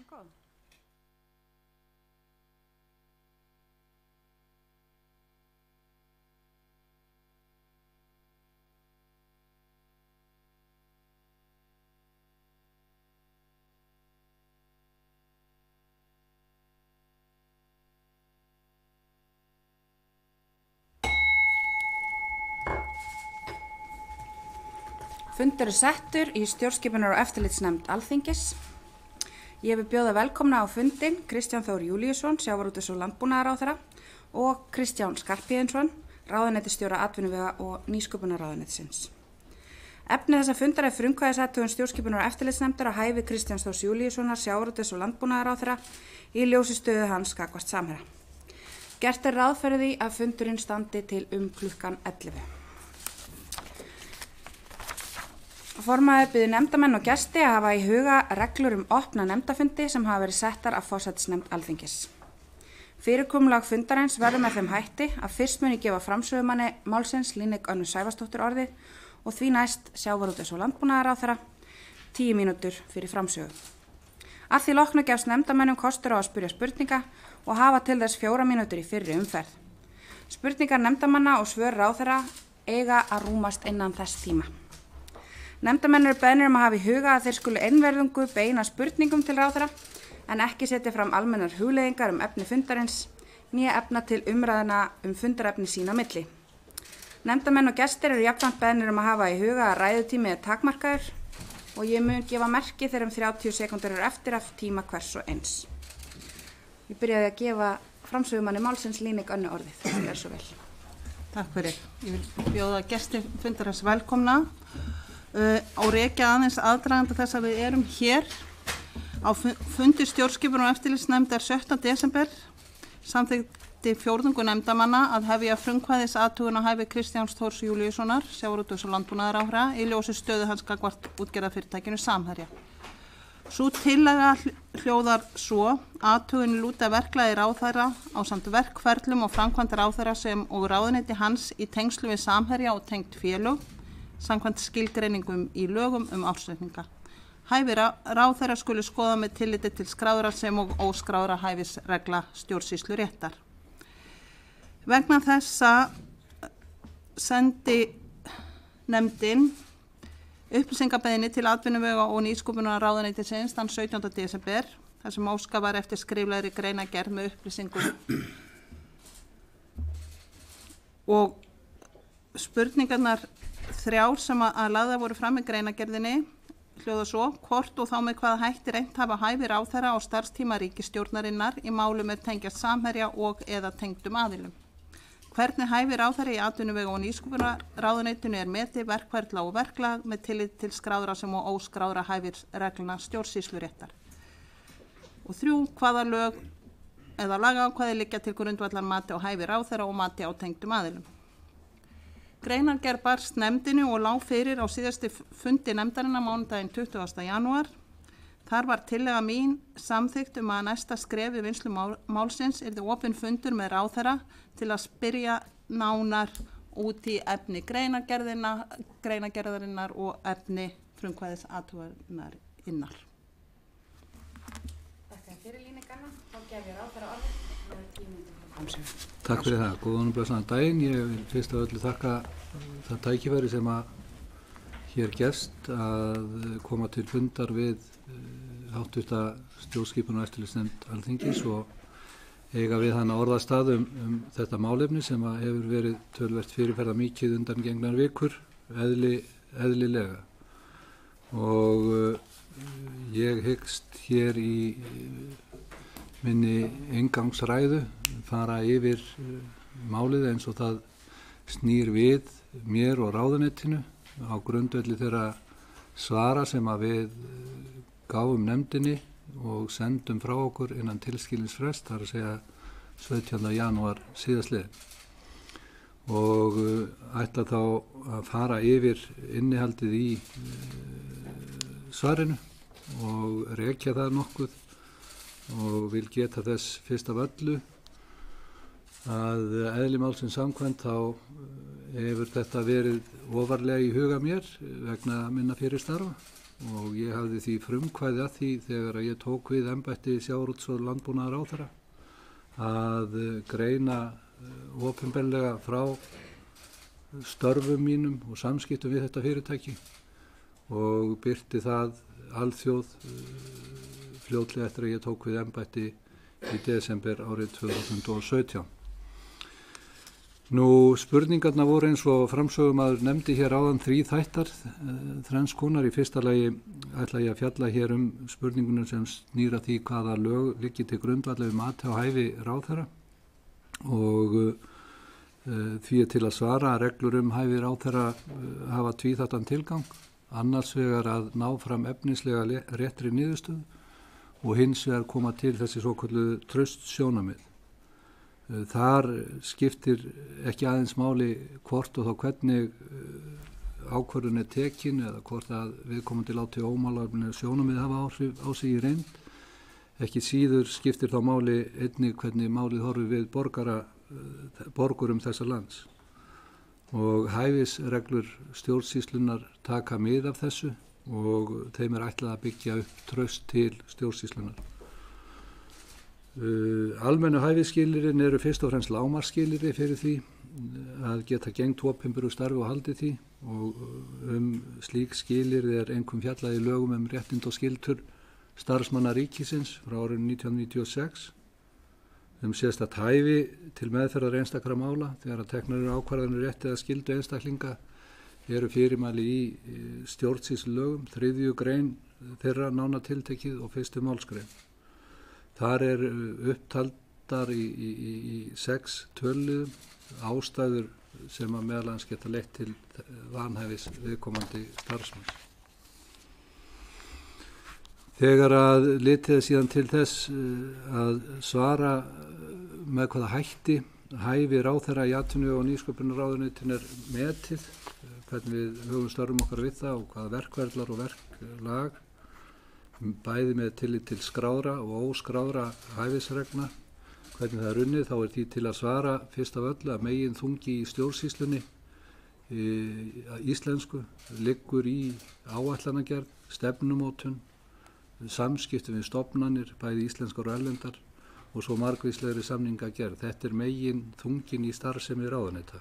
góð. Fundur settur í stjórnskipunar- og eftirlitsnefnd Alþingis. Ég vil bjóða velkomna á fundinn Kristján Þór Júlíusson, sjávarútvegs- og landbúnaðarráðherra og Kristján Skarphéðinsson, ráðuneytisstjóra atvinnuvega og nýsköpunarráðuneytisins. Efni þessa fundar er frumkvæðisathugun stjórnskipunar- og eftirlitsnefndar á hæfi Kristjáns Þórs Júlíussonar, sjávarútvegs- og landbúnaðarráðherra í ljósi stöðu hans gagnvart Samherja. Gert er ráð fyrir því að fundurinn standi til klukkan 11. Formaður biður nefndamenn og gesti að hafa í huga reglur opna nefndafundi sem hafa verið settar af forsætisnefnd Alþingis. Fyrirkomulag fundarins verður með þeim hætti að fyrst muni gefa framsögumanni málsins Líneik Önnu Sævarsdóttir orðið og því næst sjávarútvegs- og landbúnaðarráðherra 10 mínútur fyrir framsögu. Að því loknu gefst nefndamennum kostur á að spyrja spurninga og hafa til þess 4 mínútur í fyrri umferð. Spurningar nefndamanna og svör ráðherra eiga að rúmast innan þess tíma. Nefndamenn eru beðnir að hafa í huga að þeir skulu einverðungu beina spurningum til ráðherra en ekki setja fram almennar hugleiðingar efni fundarins né efna til umræðuna fundarefni sín á milli. Nefndamenn og gestir eru jafnframt beðnir að hafa í huga að ræðutími er takmarkaður og ég mun gefa merki þegar 30 sekúndur eru eftir af tíma hvers og eins. Ég byrjaði að gefa framsögumanni málsins Líneik Önnu orðið. Gjör svo vel. Takk fyrir. Ég vil bjóða gesti fundarins velkomna. Og rekja aðeins aðdraganda þess að við erum hér á fundi stjórnskipunar- og eftirlitsnefndar 17. desember samþykkti fjórðungur nefndamanna að hefja frumkvæðisathugun á hæfi Kristjáns Þórs Júlíussonar, sjávarútvegs- og landbúnaðarráðherra í ljósi stöðu hans gagnvart útgerðarfyrirtækinu Samherja. Sú tillaga hljóðar svo: athugun lúta verklagi ráðherra ásamt verkferlum og framkvæmd ráðherra sem og ráðuneyti hans í tengslu við Samherja og tengd félög samkvæmt skilgreiningum í lögum ársreikninga. Hæfi ráðherra skulu skoða með tilliti til skráðra sem og óskráðra hæfisregla stjórnsýsluréttar. Vegna þessa sendi nefndin upplýsingabeiðni til atvinnuvega- og nýsköpunarráðuneytisins þann 17. desember þar sem óskað var eftir skriflegri greinargerð með upplýsingum og spurningarnar 3 sem að lagðar voru fram í greinargerðinni hljóða svo: hvort og þá með hvaða hætti reynt hafa hæfi ráðherra á starfstíma ríkisstjórnarinnar í málum tengjast Samherja og eða tengdum aðilum. Hvernig hæfi ráðherra í atvinnuvega- og nýsköpunarráðuneytinu er metið, verkferla og verklag með tillit til skráðra sem og óskráðra hæfisreglna stjórnsýsluréttar. Og 3. hvaða lög eða lagaákvæði liggja til grundvallar mati á hæfi ráðherra og mati á tengdum aðilum. Greinargerð barst nefndinu og lá fyrir á síðasti fundi nefndarinnar mánudaginn 20. janúar. Þar var tillaga mín samþykkt að næsta skref í vinnslu málsins yrði opinn fundur með ráðherra til að spyrja nánar út í efni greinargerðarinnar og efni frumkvæðisathugunarinnar. Þakka fyrir Líneik Önnu. Þá gef ég ráðherra orðið með 10 mínútur fyrir framsögu. Takk fyrir það. Góðan og blessaðan daginn. Ég vil fyrst af öllu þakka það tækifæri sem að hér gefst að koma til fundar við háttvirta stjórnskipunar- og eftirlitsnefnd Alþingis og eiga við hana orðastað þetta málefni sem að hefur verið töluvert fyrirferða mikið undangengnar vikur, eðlilega. Og ég hyggst hér í minni inngangsræðu fara yfir málið eins og það snýr við mér og ráðuneytinu á grundvelli þeirra svara sem að við gáfum nefndinni og sendum frá okkur innan tilskilinsfrest, þar að segja 17. janúar síðastliðinn. Og ætla þá að fara yfir innihaldið í svarinu og rekja það nokkuð og vil geta þess fyrst af öllu að eðli málsins samkvæmt þá hefur þetta verið ofarlega í huga mér vegna minna fyrir starfa og ég hafði því frumkvæði að því þegar ég tók við embætti sjávarútvegs- og landbúnaðarráðherra að greina opinberlega frá störfum mínum og samskiptum við þetta fyrirtæki og birti það alþjóð fljótlega eftir að ég tók við embætti í desember árið 2017. Nú, spurningarna voru eins og framsögumaður nefndi hér áðan þríþættar, þrenns konar. Í fyrsta lagi ætla ég að fjalla hér spurningunum sem snýra því hvaða lög liggi til grundvallar við mati á hæfi ráðherra og því til að svara að reglur hæfi ráðherra hafa tvíþættan tilgang, annars vegar að ná fram efnislega réttri niðurstöðu og hins vegar koma til þessi svokölluðu traustsjónarmið. Þar skiptir ekki aðeins máli hvort og þá hvernig ákvörðun tekin eða hvort að viðkomandi láti ómálefnaleg sjónarmið hafa áhrif á sig í reynd. Ekki síður skiptir þá máli einnig hvernig málið horfir við borgurum þessa lands. Og hæfisreglur stjórnsýslunar taka mið af þessu og þeim ætlað að byggja upp traust til stjórnsýslunar. Almennu hæfisskilyrðin eru fyrst og fremst lágmarksskilyrði fyrir því að geta gegnt opinberu starfi og haldið því og slík skilyrði einkum fjallað í lögum réttindi og skyldur starfsmanna ríkisins frá árinu 1996 sérstakt hæfi til meðferðar einstakra mála þegar að teknar eru ákvarðanir rétti eða skyldu einstaklinga eru fyrirmæli í stjórnsýslulögum, 3. grein þeirra nánar tiltekið og 1. málsgrein. Þar upptaldar í 6 töluliðum ástæður sem að meðal annars geta leitt til vanhæfis viðkomandi starfsmanns. Þegar að litið síðan til þess að svara með hvaða hætti hæfi ráðherra í atvinnu- og nýsköpunarráðuneytinu metið, hvernig við höfum störfum okkar við það og hvaða verkferlar og verklag, bæði með tillit til skráðra og óskráðra hæfisreglna, hvernig það unnið, þá því til að svara fyrst af öllu að megin þungi í stjórnsýslunni íslensku liggur í áætlanagerð, stefnumótun, samskiptum við stofnanir, bæði íslenskar og erlendar og svo margvíslegri samningagerð. Þetta megin þungin í starfsemi ráðuneyta.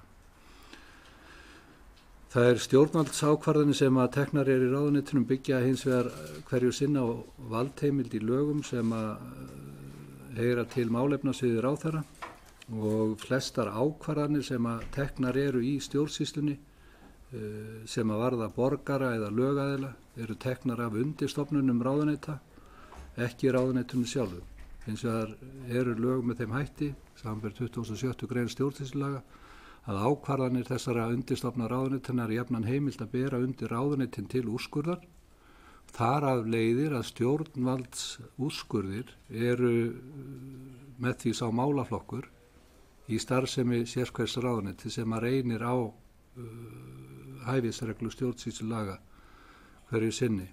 Það stjórnvaldsákvarðanir sem að teknar í ráðuneytunum byggja hins vegar hverju sinna á valdheimild í lögum sem að heyra til málefnasviði ráðherra og flestar ákvarðanir sem að teknar eru í stjórnsýslunni sem að varða borgara eða lögaðila eru teknar af undirstofnunum ráðuneyta, ekki ráðuneytunum sjálfum. Hins vegar eru lög með þeim hætti, samanber 27. grein stjórnsýslulaga, að ákvarðanir þessara undirstofna ráðuneytanna er jafnan heimilt að bera undir ráðuneytin til úrskurðar. Þar af leiðir að stjórnvaldsúrskurðir eru með því sá málaflokkur í starfsemi sérhvers ráðuneyti sem að reynir á hæfisreglu stjórnsýslulaga hverju sinni.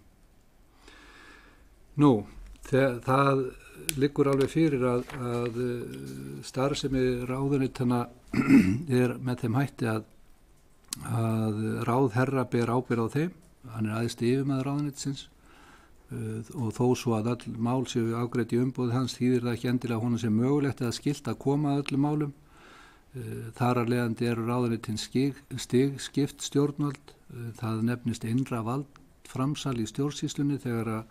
Nú, það liggur alveg fyrir að starfsemi ráðuneytanna með þeim hætti að ráðherra ber ábyrgð á þeim, hann æðsti yfirmaður ráðuneytisins og þó svo að öll mál séu afgreidd í umboði hans þýðir það ekki endilega honum sem mögulegt eða skylt að koma að öllum málum. Þar af leiðandi eru ráðuneytin stigskipt stjórnvald, það nefnist innra valdframsal í stjórnsýslunni þegar að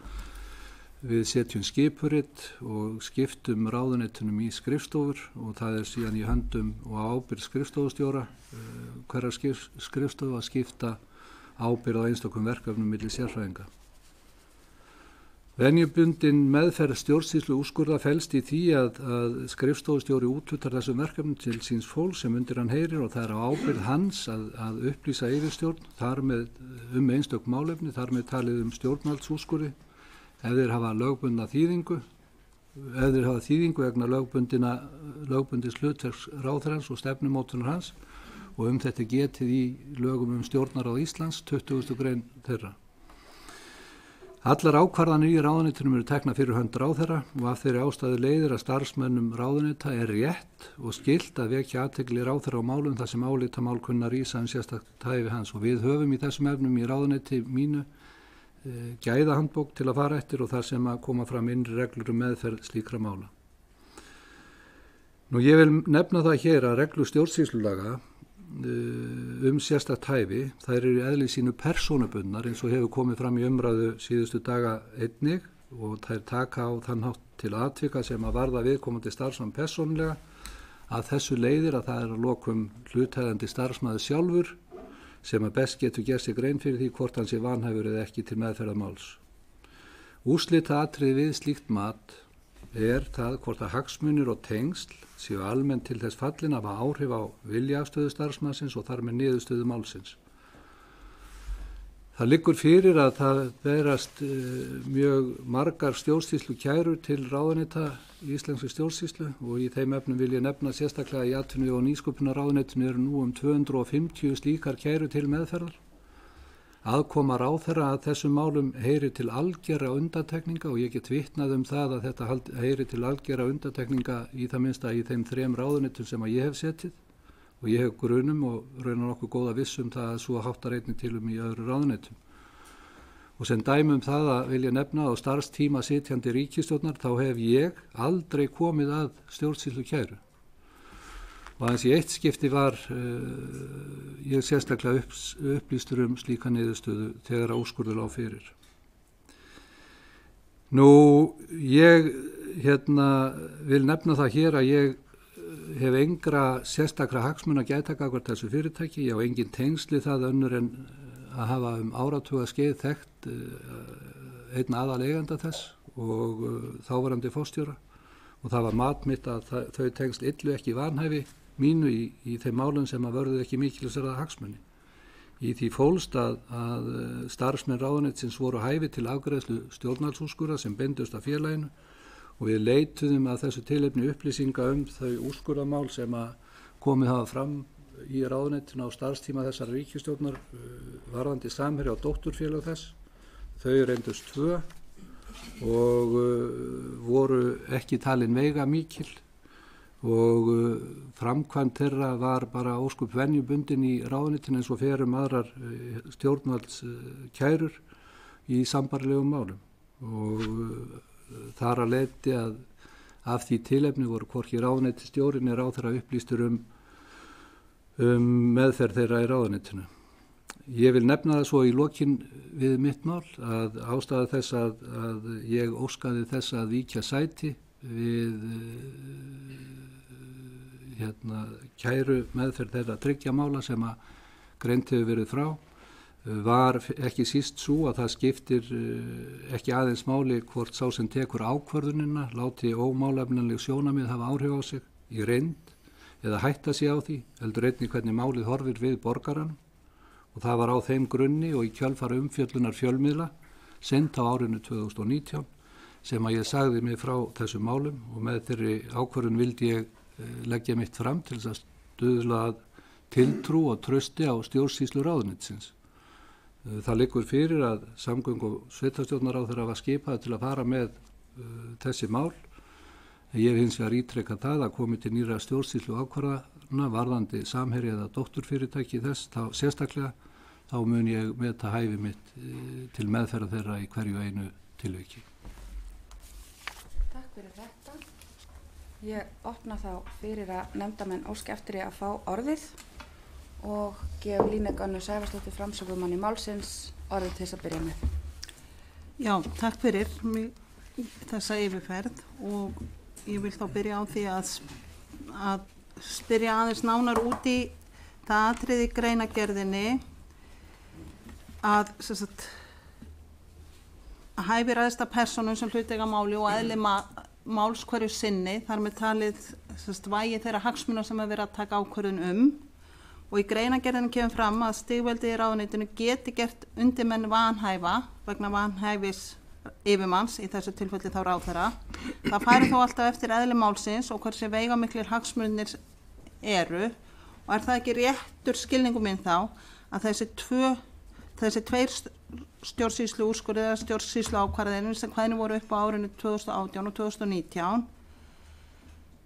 við setjum skipurit og skiptum ráðuneytunum í skrifstofur og það síðan í höndum og ábyrgð skrifstofustjóra hverjar skrifstofu að skipta ábyrgð á einstakum verkefnum milli sérfræðinga. Venjubundin meðferð stjórnsýslu úrskurða felst í því að skrifstofustjóri úthlutar þessum verkefnum til síns fólks sem undir hann heyrir og það á ábyrgð hans að upplýsa yfirstjórn þar með einstök málefni, þar með talið stjórnvaldsúrskurði. Ef þeir hafa lögbundna þýðingu, vegna lögbundins hlutverks ráðherrans og stefnumótunar hans og þetta getið í lögum stjórnarráð Íslands, 20. grein þeirra. Allar ákvarðanir í ráðuneytunum eru teknar fyrir hönd ráðherra og af þeirri ástæðu leiðir að starfsmönnum ráðuneyta er rétt og skylt að vekja athygli ráðherra á málum þar sem álitamál kunna rísa sérstakt hæfi hans og við höfum í þessum efnum í ráðuneyti mínu gæðahandbók til að fara eftir og þar sem að koma fram innri reglur meðferð slíkra mála. Nú ég vil nefna það hér að reglur stjórnsýslulaga sérstakt hæfi, þær eru eðli sínu persónubundnar eins og hefur komið fram í umræðu síðustu daga einnig og þær taka á þann hátt til atvika sem að varða viðkomandi starfsmann persónulega að þessu leiðir að það að lokum hlutæðandi starfsmaður sjálfur sem að best getur gert sig grein fyrir því hvort hann sé vanhæfur eða ekki til meðferðarmáls. Úrslitaatriði við slíkt mat það hvort að hagsmunir og tengsl séu almennt til þess fallin að hafa áhrif á viljaafstöðu starfsmannsins og þar með niðurstöðu málsins. Það liggur fyrir að það berast mjög margar stjórnsýslu kærur til ráðuneyta í íslenskri stjórnsýslu og í þeim efnum vil ég nefna sérstaklega í atvinnu- og nýsköpunarráðuneytinu eru nú 250 slíkar kærur til meðferðar. Aðkoma ráðherra að þessum málum heyrir til algera undantekninga og ég get vitnað það að þetta heyrir til algera undantekninga í það minnsta í þeim 3 ráðuneytum sem að ég hef setið og ég hef grunum og raunar nokkuð góða vissum það að svo háttar einnig til í öðru ráðuneytum. Og sem dæmi það að vil ég nefna á starfstíma sitjandi ríkisstjórnar þá hef ég aldrei komið að stjórnsýslu kæru. Og aðeins í eitt skipti var ég sérstaklega upplýstur slíka niðurstöðu þegar að úrskurður lá fyrir. Nú, ég vil nefna það hér að ég hef engra sérstakra hagsmuna gæta gagnvart þessu fyrirtæki. Ég á engin tengsli það önnur en að hafa áratuga skeið þekkt einn aðaleiganda þess og þáverandi forstjóra og það var mat mitt að þau tengsl yllu ekki vanhæfi mínu í þeim málum sem að vörðu ekki mikilvægsverða hagsmuni. Í því fólst að starfsmenn ráðuneytisins voru hæfi til afgreiðslu stjórnvaldsúrskurða sem beindust af félaginu og við leituðum að þessu tilefni upplýsinga þau úrskurðamál sem að komið hafa fram í ráðuneytinu á starfstíma þessar ríkisstjórnar varðandi Samherja og dótturfélag þess. Þau reyndust 2 og voru ekki talin veiga mikil og framkvæmd þeirra var bara óskup venjubundin í ráðuneytinu eins og fer aðrar stjórnvaldskærur í sambærilegum málum og þar að leyti að af því tilefni voru hvorki ráðuneytisstjórinn ráðherra upplýstur meðferð þeirra í ráðuneytinu. Ég vil nefna það svo í lokin við mitt mál að ástæða þess að ég óskaði þess að víkja sæti við kæru meðferð þeirra 3 mála sem að greint hefur verið frá var ekki síst svo að það skiptir ekki aðeins máli hvort sá sem tekur ákvörðunina láti ómálefnaleg sjónarmið hafa áhrif á sig í reynd eða hætta sig á því, heldur einnig hvernig málið horfir við borgaranum og það var á þeim grunni og í kjölfar umfjöllunar fjölmiðla sent á árinu 2019 sem að ég sagði mig frá þessum málum og með þeirri ákvörðun vildi ég leggja mitt fram til þess að stuðla að tiltrú og trausti á stjórnsýslu ráðuneytisins. Það liggur fyrir að samgöngu- og sveitarstjórnarráðherra var skipað til að fara með þessi mál. Ég hef hins vegar ítrekað það að komi til nýra stjórnsýslu ákvarðana varðandi Samherja eða dótturfyrirtæki þess sérstaklega þá mun ég meta hæfi mitt til meðferða þeirra í hverju einu tilviki. Takk fyrir þetta. Ég opna þá fyrir að nefndamenn óski eftir að fá orðið og gef Líneik Önnu Sævarsdóttur framsögumanni málsins orðið til þess að byrja með. Já, takk fyrir þessa yfirferð og ég vil þá byrja á því að spyrja aðeins nánar út í það atriði í greinagerðinni að hæfi ræðsta persónum sem hluteiga máli og eðli máls hverju sinni, þar með talið vægi þeirra hagsmuna sem að vera að taka ákvörðun og í greinagerðinu kemur fram að stigveldið í ráðuneytinu geti gert undirmenn vanhæfa vegna vanhæfis yfirmanns, í þessu tilfelli þá ráðherra. Það færi þó alltaf eftir eðli málsins og hversu veigamiklir hagsmunir eru og það ekki réttur skilningum minn þá að þessi tveir stjórnsýslu úrskurðir eða stjórnsýslu ákvarðanir sem hvernig voru upp á árinu 2018 og 2019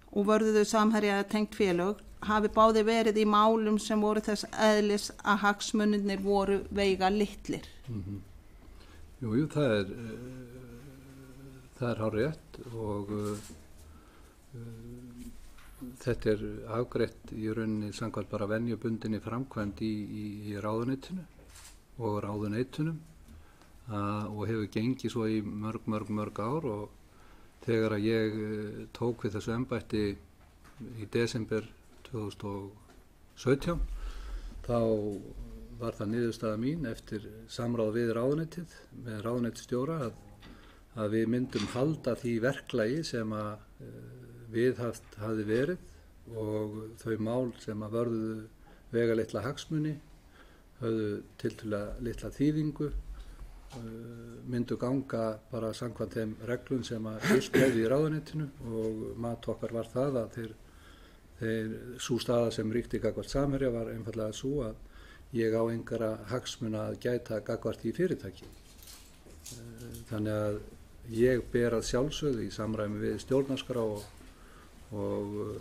og vörðuðu Samherja eða tengt félög hafi báði verið í málum sem voru þess eðlis að hagsmunirnir voru veiga litlir. Jú, það er hárrétt og þetta er afgreitt í rauninni samkvæmt bara venjubundinni framkvæmd í ráðuneytinu og ráðuneytunum og hefur gengið svo í mörg ár og þegar að ég tók við þessu embætti í desember 2017 þá var það niðurstaða mín eftir samráð við ráðuneytið með ráðuneytisstjóra að við myndum halda því verklagi sem að viðhaft hafði verið og þau mál sem að vörðuðu vegalítla hagsmuni, höfðu tiltölulega litla þýðingu, myndu ganga bara samkvæmt þeim reglum sem að gilt hefði í ráðuneytinu og mat okkar var það að sú staða sem ríkti gagnvart Samherja var einfallega sú að ég á engara hagsmuna að gæta gagnvart í fyrirtæki. Þannig að ég ber að sjálfsögðu í samræmi við stjórnarskrá og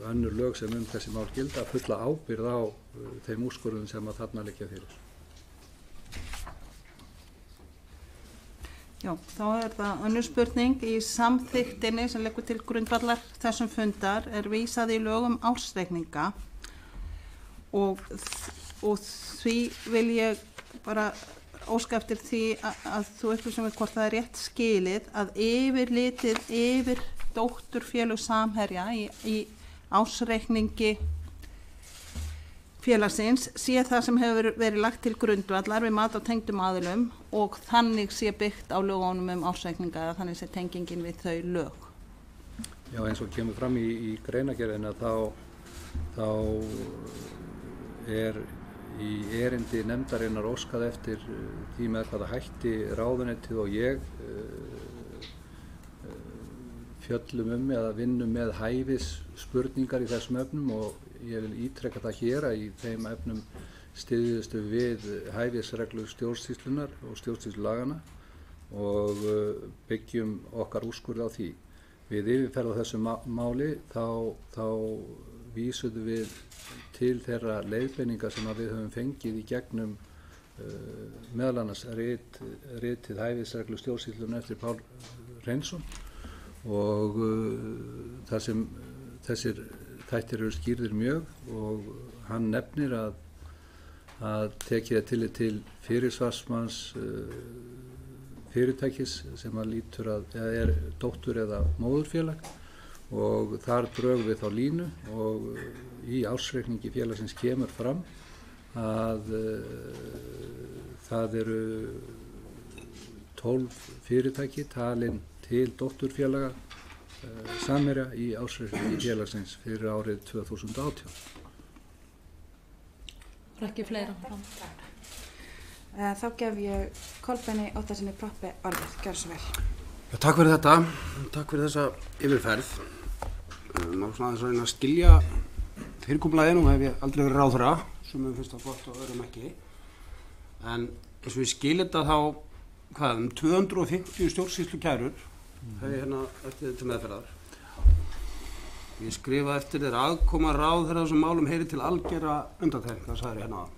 önnur lög sem þessi mál gilda fulla ábyrgð á þeim úrskurðum sem að þarna liggja fyrir. Já, þá er það önnur spurning. Í samþykktinni sem leggur til grundvallar þessum fundar er vísað í lögum ársreikninga og því vil ég bara óska eftir því að þú upplýsir mig hvort það er rétt skilið að yfirlitið yfir dótturfélög Samherja í ársreikningi félagsins sé það sem hefur verið lagt til grundvallar við mat á tengdum aðilum og þannig sé byggt á lögunum ársreikninga eða þannig sé tengingin við þau lög. Já, eins og kemur fram í greinargerðina þá er í erindi nefndarinnar óskað eftir því með hvaða hætti ráðuneytið og ég fjöllum eða vinnum með hæfis spurningar í þessum efnum og ég vil ítreka það hér að í þeim efnum styðjustu við hæfisreglur stjórnsýslunar og stjórnsýslulagana og byggjum okkar úrskurð á því. Við yfirferð á þessu máli þá vísuðum við til þeirra leiðbeininga sem við höfum fengið í gegnum meðal annars ritið hæfisreglur stjórnsýslunar eftir Pál Hreinsson og þar sem þessir þættir eru skýrðir mjög og hann nefnir að tekið tillit til fyrirsvarsmanns fyrirtækis sem að lítur eða er dóttur eða móðurfélag og þar drögum við þá línu og í ársreikningi félagsins kemur fram að það eru 12 fyrirtæki talin til dótturfélaga Samherja í ársreikningi félagsins fyrir árið 2018. Ekki fleira. Þá gef ég Kolbeini Óttarssyni Proppi orðið. Gjörðu svo vel. Já, takk fyrir þetta. Takk fyrir þessa yfirferð. Má svona aðeins að reyna að skilja fyrirkomulagið, nú hef ég aldrei verið ráðherra, sem finnst það gott og öðrum ekki. En eins og ég skil þetta þá, 250 stjórnsýslukærur hef ég hérna eftir til meðferðar. Ég skrifa eftir þeirra aðkoma ráðherra þessum málum heyri til algera undantekninga, það sagði hérna áðan.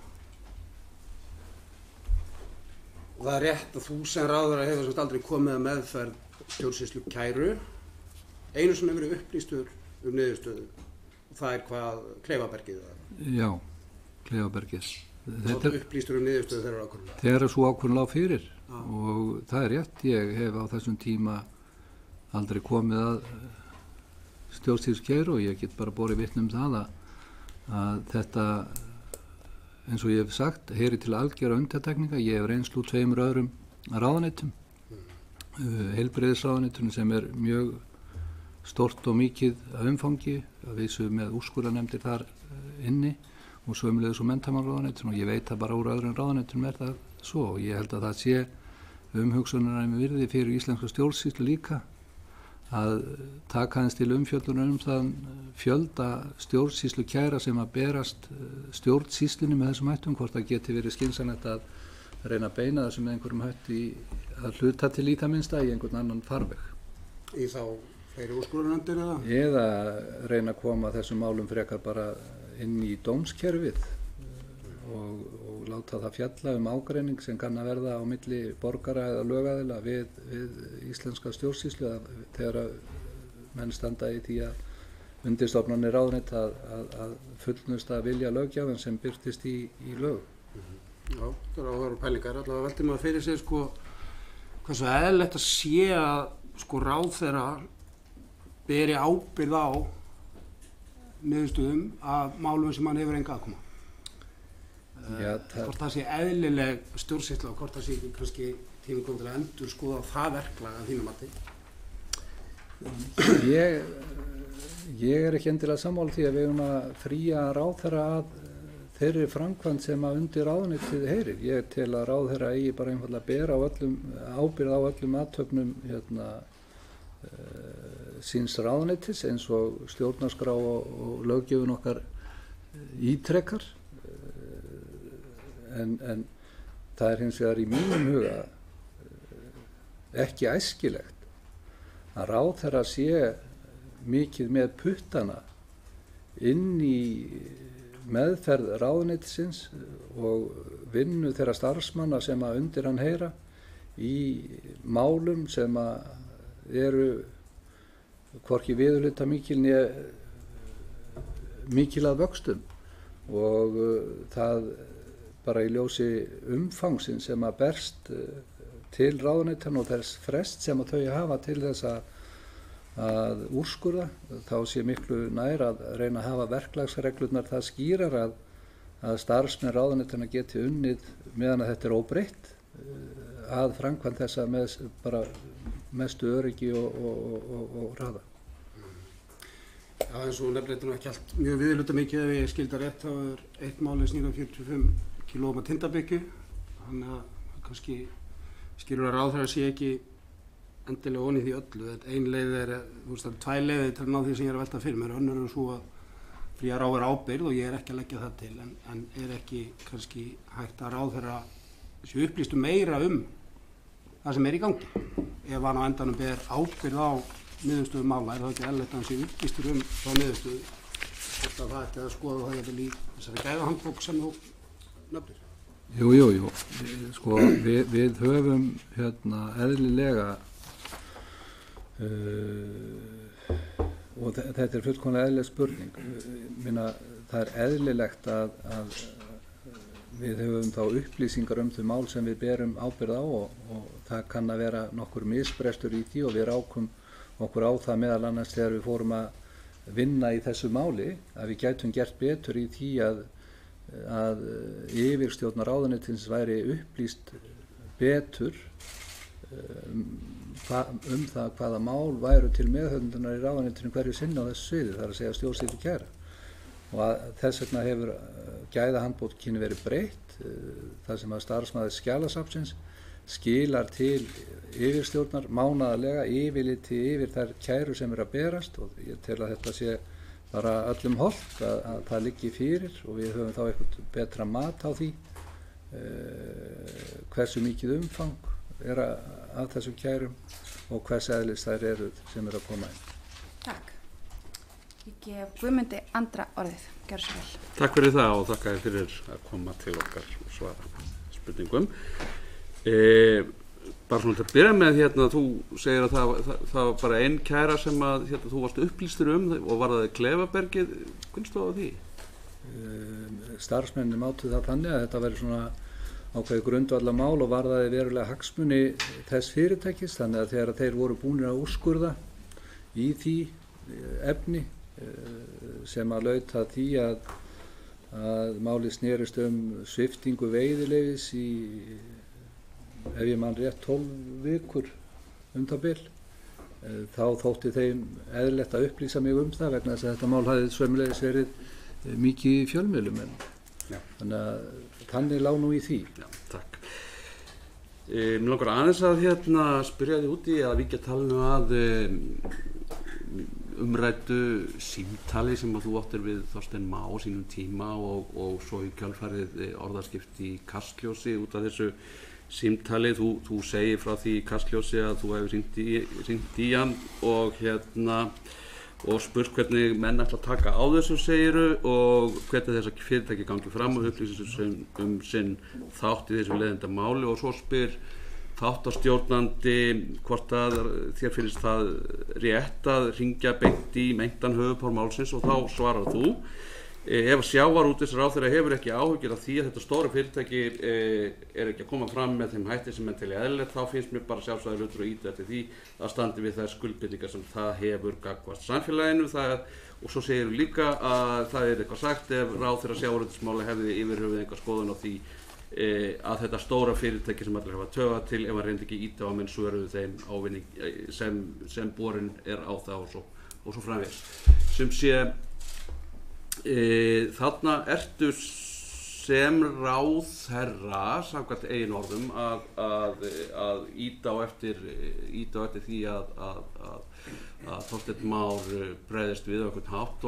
Og það er rétt að þú sem ráðherra hefur samt aldrei komið að meðferð stjórnsýslukæru. Einu sem hefur verið upplýstur niðurstöðu og það er hvað Kleifabergið er. Já, Kleifabergið. Þetta upplýstur niðurstöðu þeirra ákvörðun. Þegar svo ákvörðun lá fyrir og það er rétt, ég hef á þessum tíma aldrei komið að stjórnsýslukæru og ég get bara borið vitni það að þetta, eins og ég hef sagt, heyri til algjöra undantekninga. Ég hef reynslu úr 2 öðrum ráðuneytum, heilbrigðisráðuneytinu sem er mjög stórt og mikið að umfangi, að vísu með úrskurðarnefndir þar inni og sömuleiðis og menntamálaráðuneytinu og ég veit að bara úr öðrum ráðuneytum er það svo og ég held að það sé umhugsunarnæmi virði fyrir íslenska stjórnsýslu líka að taka aðeins til umfjöllunar þann fjölda stjórnsýslu kæra sem að berast stjórnsýslunni með þessum hættum, hvort það geti verið skynsamlegt að reyna að beina þessu með einhverjum hætti að hluta til í það minnsta í einhvern annan farveg. Í þá fleiri úrskurðarnefndir eða? Eða reyna að koma þessum málum frekar bara inn í dómskerfið og láta það fjalla ágreining sem kann að verða á milli borgara eða lögaðila við íslenska stjórnsýslu þegar menn standa í því að undirstofnanir ráðuneyta að fullnusta vilja löggjafans sem birtist í lög. Já, það er áhugaverðar pælingar. Allavega velti maður fyrir sig hversu eðlilegt að sé að ráðherra beri ábyrgð á niðurstöðum af málum sem hann hefur enga aðkoma. Hvort það sé eðlileg stjórnsýsla og hvort það sé ekki kannski tími komið til að endurskoða það verklag að þínu mati. Ég er ekki endilega sammála því að við eigum að fría ráðherra að þeirri framkvæmd sem að undir ráðuneytið heyrir. Ég tel að ráðherra eigi bara einfaldlega að bera ábyrgð á öllum athöfnum síns ráðuneytis eins og stjórnarskrá og löggjöfin okkar ítrekkar. En það er hins vegar í mínum huga ekki æskilegt að ráðherra sé mikið með puttana inn í meðferð ráðuneytisins og vinnu þeirra starfsmanna sem að undir hann heyra í málum sem að eru hvorki viðurhluta mikil að vöxtum og það bara í ljósi umfangsins sem að berst til ráðuneytanna og þess frest sem að þau hafa til þess að úrskurða, þá sé miklu nær að reyna að hafa verklagsreglurnar það skýrar að starfsmenn ráðuneytanna geti unnið meðan að þetta er óbreytt að framkvæmd þessa með bara mestu öryggi og hraða. Já, eins og nefnilega ekki allt mjög viðurhluta mikið ef ég skildar rétt, þá er eitt máli snýr 45 kílóum af tindabyggju, þannig að kannski skilur að ráðherra sé ekki endilega onni því öllu. Ein leið það er tvær leiðir til að ná því sem ég er að velta fyrir mér. Önnur er svo að fría ráðherra ábyrgð og ég er ekki að leggja það til, en er ekki kannski hægt að ráðherra sé upplýstu meira það sem er í gangi. Ef hann á endanum ber ábyrgð á niðurstöðu mála, er það ekki eðlilegt að hann sé upplýstur þá niðurstöðu, hvort að það ætti að skoða það jafnvel í þessari gæðahandbók sem þú nefnir. Jú. Sko, við höfum eðlilega og þetta er fullkomlega eðlileg spurning. Það er eðlilegt að við höfum þá upplýsingar þau mál sem við berum ábyrgð á og það kann að vera nokkur misbrestur í því og við rákum okkur á það meðal annars þegar við fórum að vinna í þessu máli að við gætum gert betur í því að yfirstjórn ráðuneytisins væri upplýst betur það hvaða mál væru til meðhöndlunar í ráðuneytinu hverju sinni á þessu sviði, það er að segja stjórnsýslu kæra. Og þess vegna hefur gæðahandbókinni verið breytt, þar sem að starfsmaður skjalasafnsins skilar til yfirstjórnar mánaðarlega yfirliti yfir þær kæru sem eru að berast og ég tel að þetta sé bara öllum hollt að það liggi fyrir og við höfum þá eitthvað betra mat á því hversu mikið umfang er að þessum kærum og hvers eðlis þær eru sem eru að koma inn. Takk. Ég gef Guðmundi Andra orðið. Gjörðu svo vel. Takk fyrir það og þakka þér fyrir að koma til okkar og svara spurningum. Bara svona til að byrja með þú segir að það var bara ein kæra sem að þú varst upplýstur og var það Klefabergið. Hvernig stóð á því? Starfsmenni mátu það þannig að þetta væri svona ákveði grundvallarmál og varðaði verulega hagsmuni þess fyrirtækis, þannig að þegar þeir voru búnir að úrskurða í því efni sem að laut að því að málið snerist sviptingu veiðileyfis í, ef ég man rétt, 12 vikur það bil, þá þótti þeim eðlilegt að upplýsa mig það vegna þess að þetta mál hafði sömulegis verið mikið í fjölmiðlum þannig lá nú í því. Já, takk. Mér langar aðeins að spyrja þig út í að víkja talinu að umræddu símtali sem að þú áttir við Þorstein Má á sínum tíma og svo í kjölfarið orðaskipti í Kastljósi út af þessu símtali. Þú segir frá því í Kastljósi að þú hefur hringt í hann og og spurt hvernig menn ætla að taka á þessu segiru og hvernig þess að fyrirtæki gangi fram og upplýsir sinn þátt í þessu leiðinda máli og svo spyr þáttastjórnandi hvort að þér finnst það rétt að hringja beint í meintan höfuðpál málsins og þá svarar þú. Ef sjávarútvegsráðherra hefur ekki áhyggjur af því að þetta stóra fyrirtæki er ekki að koma fram með þeim hætti sem menn telja eðlilegt, þá finnst mér bara sjálfsagður hlutur að ýta eftir því að standi við þær skuldbindingar sem það hefur gagnvart samfélaginu. Og svo segir líka að það er eitthvað sagt ef ráðherra sjávarútvegsmála hefði yfir höfuð einhver skoðun á því að þetta stóra fyrirtæki sem allir hafa töfað til ef hann reyndi ekki ýta á menn svöruðu þeim ávinning sem borin er á það og svo framvegis. Sem sé þarna ertu sem ráðherra samkvæmt eigin orðum að ýta á eftir því að Þorsteinn Már bregðist við á einhvern hátt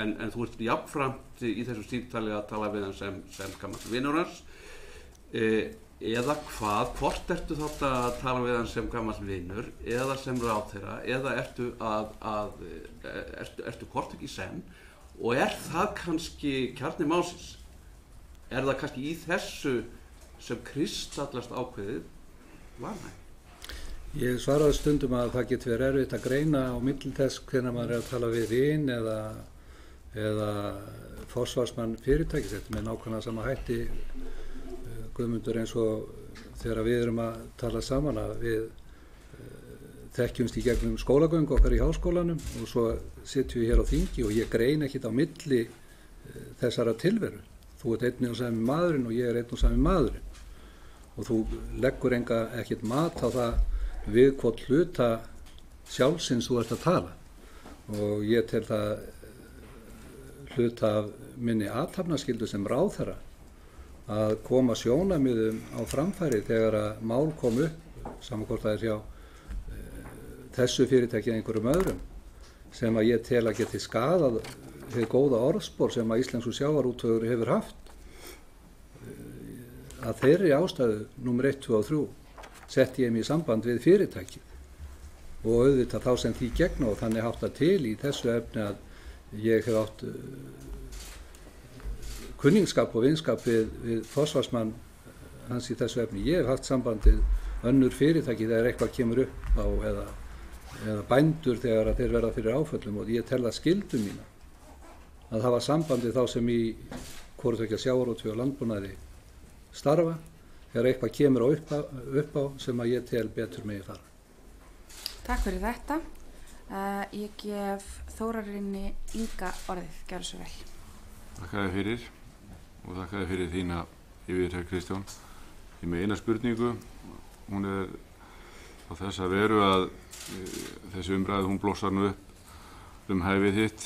en þú ert jafnframt í þessu símtali að tala við hann sem gamall vinur hans eða hvort ertu þarna að tala við hann sem gamall vinur eða sem ráðherra eða ertu hvort ekki sem og það kannski kjarni málsins? Er það kannski í þessu sem kristallast ákveðið vanhæfi? Ég svaraði stundum að það getur verið erfitt að greina á milli þess hvenær maður er að tala við vin eða forsvarsmann fyrirtækis. Þetta með nákvæmlega sama hætti Guðmundur eins og þegar við erum að tala saman að við þekkjumst í gegnum skólagöngu okkar í háskólanum og svo sitjum við hér á þingi og ég grein ekkit á milli þessara tilveru. Þú ert einn og sami maðurinn og ég er einn og sami maðurinn og þú leggur ekkit mat á það við hvort hluta sjálfsins þú ert að tala og ég tel það hluta af minni athafnaskyldu sem ráðherra að koma sjónarmiðum á framfæri þegar að mál kom upp saman hvort það er hjá þessu fyrirtæki eða einhverjum öðrum sem að ég tel að geti skaðað hið góða orðspor sem að íslensku sjávarútvegur hefur haft að þeirri ástæðu númer 1, 2 og 3 setti ég mig í samband við fyrirtækið og auðvitað þá sem því gegna og þannig háttar til í þessu efni að ég hef átt kunningskap og vinskap við forsvarsmann hans í þessu efni. Ég hef haft sambandið önnur fyrirtæki þegar eitthvað kemur upp á eða bændur þegar þeir verða fyrir áföllum og ég tel það skyldu mína að hafa sambandið þá sem í hvorutveggja sjávarútvegi og landbúnaði starfa þegar eitthvað kemur upp á sem að ég tel betur megi fara. Takk fyrir þetta. Ég gef Þórarinni Inga orðið. Gjörðu svo vel. Þakka þér fyrir og þakka þér fyrir þína yfirferð Kristján. Ég með eina spurningu, hún er á þess að veru að þessi umræðu hún blossar nú upp hæfið þitt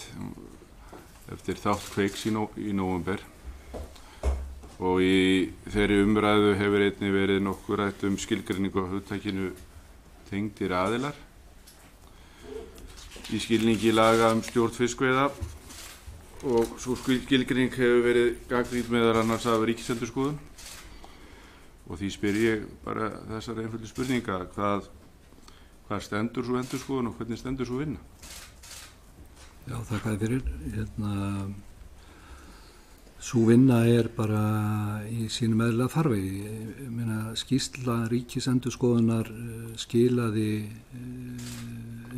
eftir þátt Kveiks í nóvember. Og í þeirri umræðu hefur einnig verið nokkuð rætt skilgreiningu á hugtakinu tengdir aðilar í skilningi laga stjórn fiskveiða og svo skilgreining hefur verið gagnrýnd meðal annars af Ríkisendurskoðun og því spyr ég bara þessar einföldu spurninga hvað stendur svo endurskoðun og hvernig stendur svo vinna? Já, þakka þér fyrir. Sú vinna er bara í sínum eðlilega farvegi. Ég meina skýrsla Ríkisendurskoðunar skilaði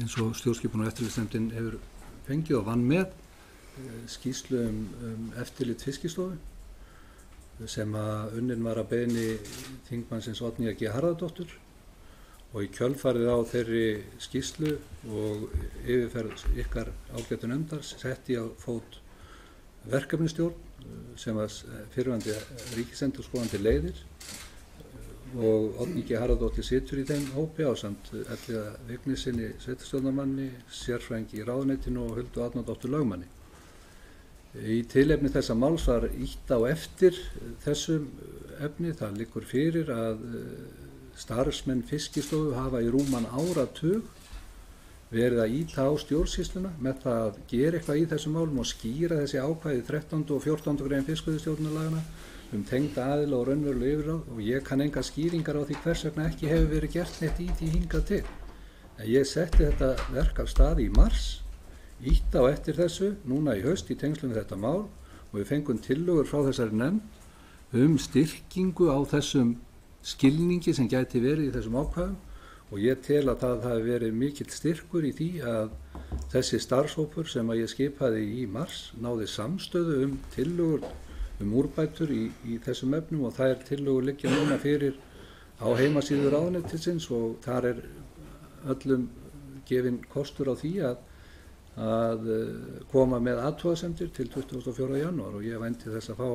eins og stjórnskipunar- og eftirlitsnefndin hefur fengið og vann með skýrslu eftirlit Fiskistofu sem að unnin var að beiðni þingmannsins Oddnýjar G. Harðardóttur og í kjölfarið á þeirri skýrslu og yfirferð ykkar ágætu nefndar setti á fót verkefnisstjórn sem var fyrrverandi ríkisendurskoðandi leiðir og Oddný G. Harðardóttir situr í þeim hópi ásamt Elliða Vignissyni sveitarstjórnarmanni, sérfræðingi í ráðuneytinu og Huldu Árnadóttur lögmanni. Í tilefni þessa máls var ýtt á eftir þessum efni. Það liggur fyrir að starfsmenn Fiskistofu hafa í rúman áratug verið að ýta á stjórnsýsluna með það að gera eitthvað í þessum málum og skýra þessi ákvæði 13. og 14. grein fiskveiðistjórnarlagana tengda aðila og raunveruleg yfirráð og ég kann enga skýringar á því hvers vegna ekki hefur verið gert neitt í því hingað til. En ég setti þetta verk af stað í mars, ítt á eftir þessu, núna í haust í tengslum við þetta mál og við fengum tillögur frá þessari nefnd styrkingu á þessum skilningi sem gæti verið í þessum ákvæðum og ég tel að það hafi verið mikill styrkur í því að þessi starfshópur sem að ég skipaði í mars náði samstöðu tillögur úrbætur í þessum efnum og þær tillögur liggja núna fyrir á heimasíðu ráðuneytisins og þar öllum gefinn kostur á því að koma með athugasemdir til 24. janúar og ég vænti þess að fá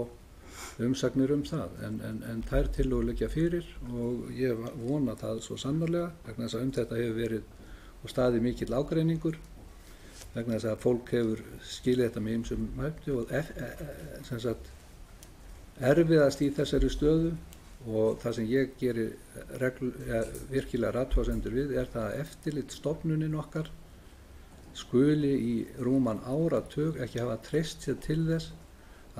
umsagnir það en þær tillögur liggja fyrir og ég vona það svo sannarlega vegna þess að þetta hefur verið og staðið mikill ágreiningur vegna þess að fólk hefur skilið þetta með ýmsum hætti og sem sagt erfiðast í þessari stöðu og það sem ég geri virkilega athugasemdir við það að eftirlitsstofnunin okkar skuli í rúman áratug ekki hafa treyst sér til þess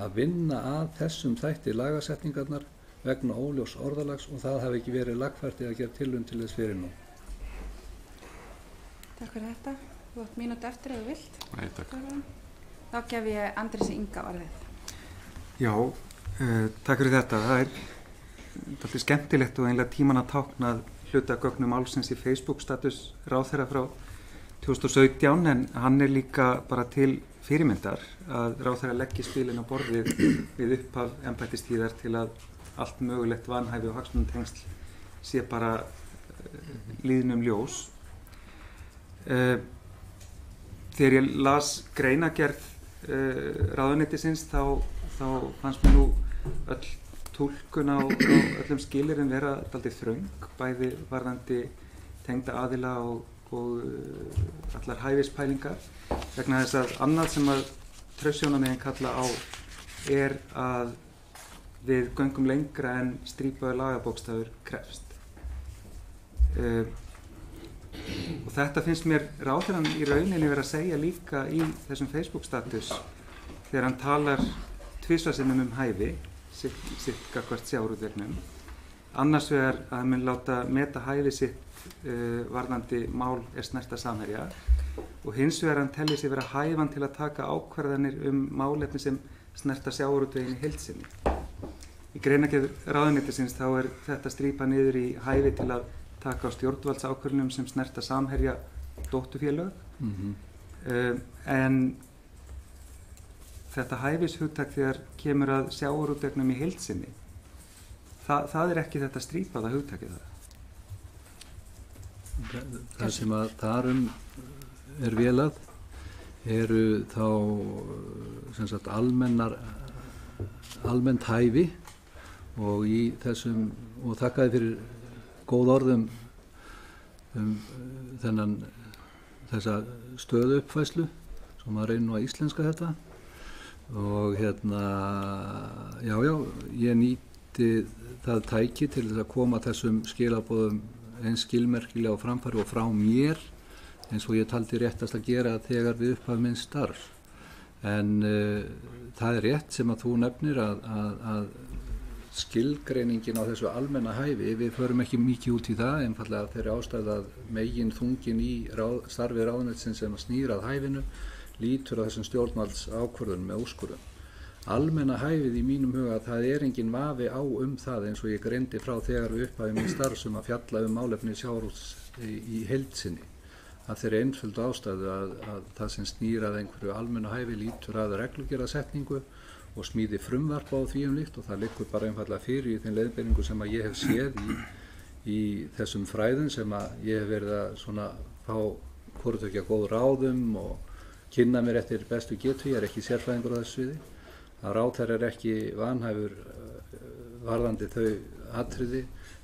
að vinna að þessum þætti lagasetningarnar vegna óljós orðalags og það hafi ekki verið lagfært eða gert tilraun til þess fyrir nú. Takk fyrir þetta. Þú átt mínútu eftir ef þú vilt. Nei, takk. Þá gef ég Andrési Inga orðið. Já, takk fyrir þetta. Það alltaf skemmtilegt og einlega tíman að tákna hlutagögnum málsins í Facebook-status ráðherra frá 2017 en hann líka bara til fyrirmyndar að ráðherra leggji spilin á borðið við upphaf embættistíðar til að allt mögulegt vanhæfi og hagsmunatengsl sé bara líðnum ljós. Þegar ég las greinagerð ráðuneytisins þá fannst mér nú öll túlkun á öllum skilyrðum vera dálítið þröng, bæði varðandi tengda aðila og allar hæfispælingar vegna þess að annað sem að traustsjónarmiðin kalla á að við göngum lengra en strípaður lagabókstafur krefst. Og þetta finnst mér ráðherrann í rauninni vera að segja líka í þessum Facebook-status þegar hann talar tvisvar sinnum hæfi sitt gagnvart sjávarútveginum. Annars vegar að hann mun láta meta hæfi sitt varðandi mál snerta Samherja og hins vegar hann telli sig vera hæfan til að taka ákvarðanir málefni sem snerta sjávarútveginn í heild sinni. Í greinagerð ráðuneytisins þá þetta strípað niður í hæfi til að taka á stjórnvaldsákvörðunum sem snerta Samherja dótturfélög en þetta hæfishugtak þegar kemur að sjávarútveginum í heild sinni það ekki þetta strípaða hugtakið það. Það sem að þarum vélað eru þá sem sagt almennt hæfi og í þessum og þakkaði fyrir góð orðum þessa stöðuuppfærslu sem maður reynir nú að íslenska þetta og ég nýti það tæki til þess að koma þessum skilaboðum eins skilmerkilega á framfæri og frá mér eins og ég taldi réttast að gera þegar við upphaf minn starf. En það rétt sem að þú nefnir að skilgreiningin á þessu almenna hæfi, við förum ekki mikið út í það, einfallega þeirri ástæðu að megin þungin í starfi ráðuneytisins sem að snýra að hæfinu lítur á þessum stjórnvalds ákvörðunum með úrskurðum. Almenna hæfið í mínum huga það engin vafi á það eins og ég greindi frá þegar við upphafum í starfsum að fjalla málefni sjávarútvegs í heild sinni. Að þeirri einföldu ástæðu að það sem snýr að einhverju almennu hæfi lítur að reglugerðarsetningu og smíði frumvarpa á því líkt og það liggur bara einfallega fyrir í þeim leiðbeiningu sem að ég hef séð í þessum fræðum sem að ég hef verið að svona fá hvorutveggja góð ráðum og kynna mér eftir bestu getu, ég ekki sérfræðingur á þessu sviði. Að ráðherra ekki vanhæfur varðandi þau atriði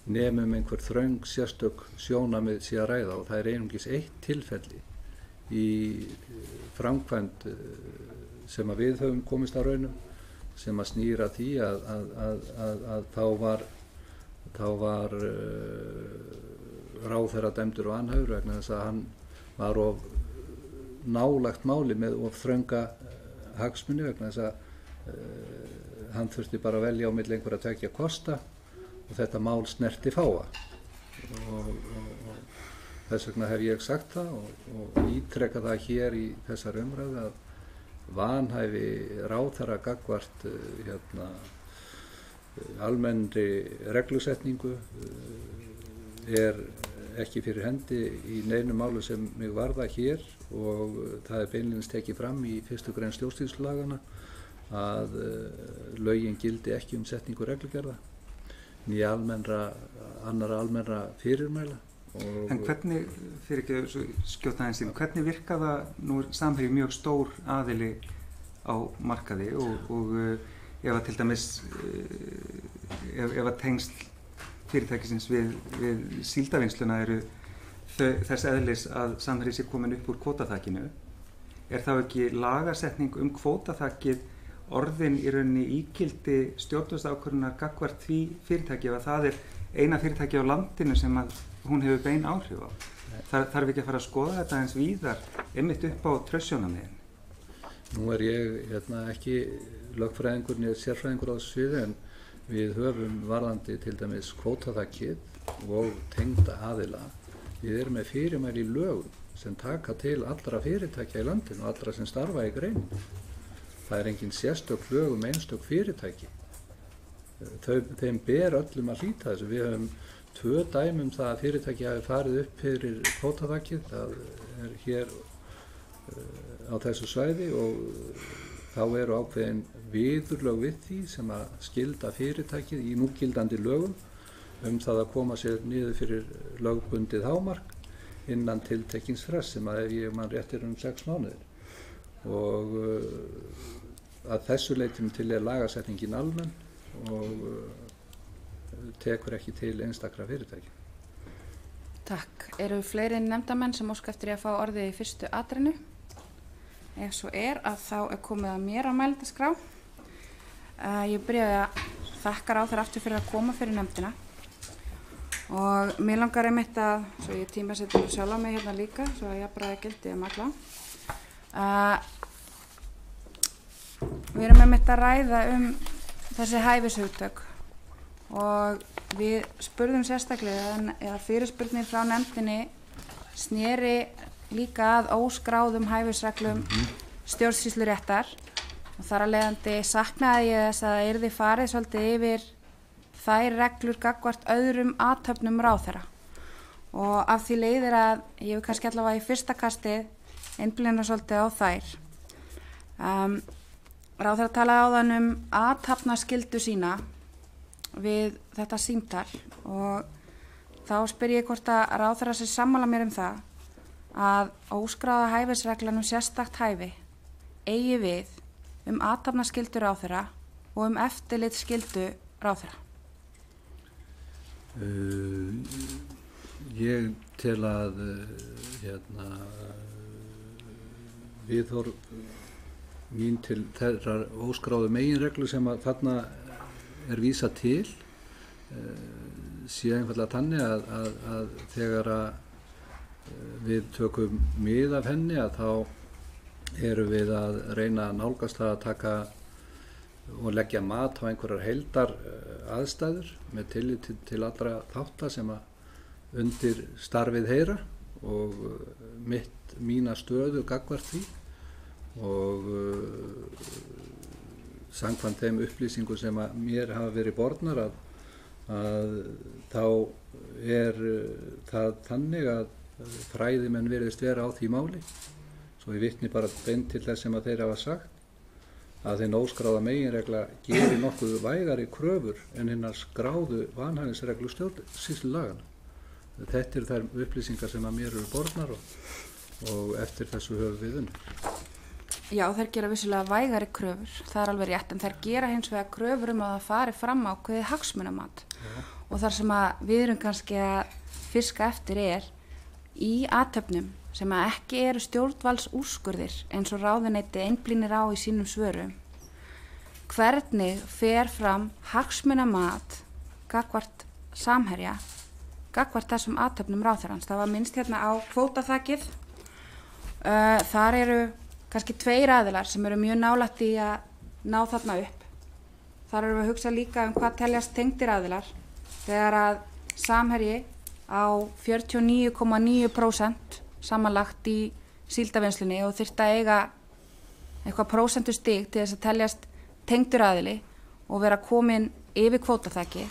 nemum einhver þröng sérstök sjónarmið sé að ræða og það einungis eitt tilfelli í framkvæmd sem að við höfum komist á raunum sem að snýra því að þá var ráðherra dæmdur og vanhæfur vegna þess að hann var of nálagt máli með of þrönga hagsmuni vegna þess að hann þurfti bara að velja á milli einhverja tveggja kosta og þetta mál snerti fáa og þess vegna hef ég sagt það og ítreka það hér í þessar umræðu að vanhæfi ráðherra gagnvart almennri reglusetningu er ekki fyrir hendi í neinu málu sem mig varða hér og það er beinlínis tekið fram í 1. grein stjórnsýslulaganna að lögin gildi ekki setningu reglugerða né annarra almennra fyrirmæla. En hvernig, fyrir ekki að skjóta aðeins inn, hvernig virka það, nú er Samherji mjög stór aðili á markaði og ef að til dæmis, ef að tengsl fyrirtækisins við síldarvinnsluna eru þess eðlis að Samherji sé komin upp úr kvótaþakinu, er þá ekki lagasetning kvótaþakið orðin í rauninni ígildi stjórnvaldsákvörðunar gagnvart því fyrirtæki ef að það er eina fyrirtæki á landinu sem að hún hefur bein áhrif á? Þarf ekki að fara að skoða þetta eins víðar einmitt upp á traustsjónarmiðin? Nú er ég ekki lögfræðingur né sérfræðingur á þessu sviði en við höfum varðandi til dæmis kvótaþakið og tengda aðila. Við erum með fyrirmæli í lögum sem taka til allra fyrirtækja í landinu og allra sem starfa í greininu. Það er engin sérstök lög einstök fyrirtæki. Þeim ber öllum að hlíta þessu. Við höfum 2 dæmi það að fyrirtæki hafi farið upp fyrir kvótaþakið. Það er hér á þessu svæði og þá eru ákveðin viðurlög við því sem að skylda fyrirtækið í núgildandi lögum það að koma sér niður fyrir lögbundið hámark innan tiltekins frests sem að ef ég man rétt 6 mánuðir. Og að þessu leytinu til er lagasetningin almenn og tekur ekki til einstakra fyrirtæki. Takk. Eru fleiri nefndamenn sem óska eftir að fá orðið í fyrstu atrennu? Ef svo er að þá er komið að mér á mælendaskrá. Ég byrjaði að þakka ráðherra aftur fyrir að koma fyrir nefndina og mér langar einmitt að, svo ég tímasetja sjálf á mig hérna líka, svo að jafnræði gildi alla. Við erum einmitt að ræða þessi hæfishugtök og við spurðum sérstaklega eða fyrirspurnir frá nefndinni sneri líka að óskráðum hæfisreglum stjórnsýsluréttar og þar að leiðandi saknaði ég þess að það yrði farið svolítið yfir þær reglur gagnvart öðrum athöfnum ráðherra og af því leiðir að ég hef kannski allavega í fyrsta kastið einblína svolítið á þær. Ráðherra talaði áðan athafnaskyldu sína við þetta símtal og þá spyr ég hvort að ráðherra sé sammála mér það að óskráða hæfisreglan sérstakt hæfi eigi við athafnaskyldu ráðherra og eftirlitsskyldu ráðherra. Ég tel að viðhorf mín til þeirra óskráðu meginreglu sem að þarna er vísað til sé einfaldlega þannig að þegar við tökum mið af henni að þá erum við að reyna að nálgast það að taka og leggja mat á einhverjar heildar aðstæður með tillit til allra þátta sem að undir starfið heyra og mína stöðu gagnvart því og samkvæmt þeim upplýsingum sem að mér hafa verið borðnar að þá er það þannig að fræðimenn virðist vera á því máli svo ég vitni bara beint til þess sem að þeir hafa sagt að þeim óskráða meginregla gerir nokkuð vægari kröfur en hinnar skráðu vanhæfisreglu stjórnsýslulagana. Þetta eru þær upplýsingar sem að mér eru borðnar og eftir þessu höfum við unnið. Já, þær gera vissulega vægari kröfur, það er alveg rétt, en þær gera hins vegar kröfur að það fari fram ákveðið hagsmunamat. Og þar sem að við erum kannski að fiska eftir í athöfnum sem að ekki eru stjórnvaldsúrskurðir eins og ráðuneyti einblínir á í sínum svörum. Hvernig fer fram hagsmunamat gagnvart Samherja, gagnvart þessum athöfnum ráðherrans? Það var minnst hérna á kvótaþakið. Þar eru kannski 2 aðilar sem eru mjög nálægt í að ná þarna upp. Þar erum við að hugsa líka hvað teljast tengdir aðilar þegar að Samherji á 49,9% samanlagt í síldavinnslunni og þyrfti að eiga eitthvað prósentustig til þess að teljast tengdur aðili og vera komin yfir kvótaþakki,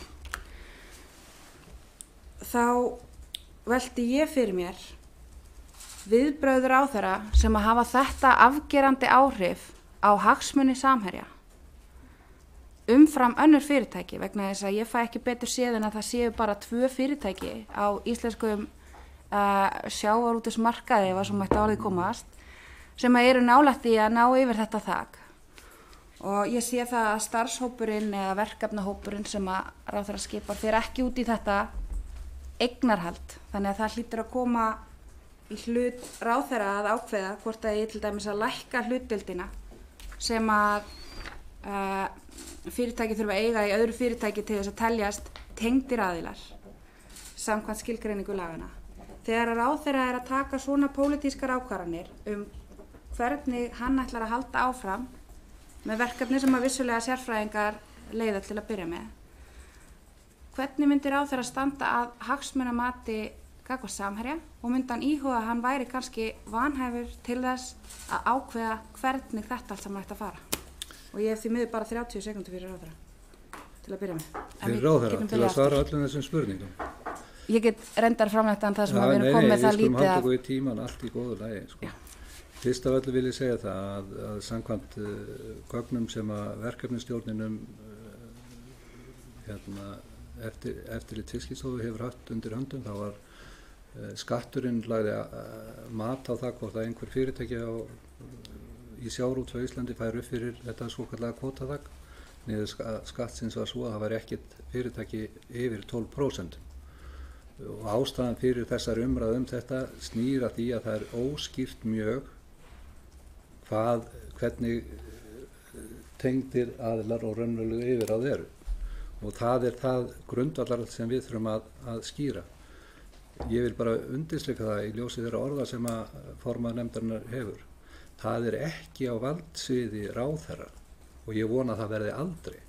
þá velti ég fyrir mér viðbrögð ráðherra sem að hafa þetta afgerandi áhrif á hagsmuni Samherja umfram önnur fyrirtæki, vegna þess að ég fæ ekki betur séð en að það séu bara 2 fyrirtæki á íslenskum sjávarútvegsmarkaði, ef að svo mætti orðið komast, sem að eru nálægt í að ná yfir þetta þak. Og ég sé það að starfshópurinn eða verkefnahópurinn sem að ráðherra skipar fer ekki út í þetta eignarhald, þannig að það hlýtur að koma í hlut ráðherra að ákveða hvort að ég til dæmis að lækka hlutdeildina sem að fyrirtæki þurfa að eiga í öðru fyrirtæki til þess að teljast tengdir aðilar samkvæmt skilgreiningu lagana. Þegar að ráðherra er að taka svona pólitískar ákvarðanir hvernig hann ætlar að halda áfram með verkefni sem að vissulega sérfræðingar leiða til að byrja með, hvernig myndi ráðherra standa að hagsmunamati gagnvart Samherja og myndi hann íhuga að hann væri kannski vanhæfur til þess að ákveða hvernig þetta allt saman ætti að fara? Og ég hef því miður bara 30 sekúndur fyrir ráðherra til að byrja með. Fyrir ráðherra, til að svara öllum þessum spurningum. Ég get reyndar framleitt en það sem að við erum komið það lítið við skulum halda okkur í tíman allt í góðu lagi. Sko. Fyrst af öllu vil ég segja það að samkvæmt gögnum sem að verkefnisstjórninum eftirlit Fiskistofu hefur haft undir höndum, þá var skatturinn lagði mat á það hvort að einhver fyrirtæki í sjávarútvegi á Íslandi fær upp fyrir þetta svokallaða kvótaþak. Niður skattsins var svo að það væri ekkert fyrirtæki yfir 12%. Og ástæðan fyrir þessar umræðu þetta snýr að því að það er óskýrt mjög hvernig tengdir aðilar og raunverulegu yfirráð eru. Og það er það grundvallar sem við þurfum að skýra. Ég vil bara undirstrika það í ljósi þeirra orða sem að formaður nefndarinnar hefur. Það er ekki á valdsviði ráðherra og ég vona að það verði aldrei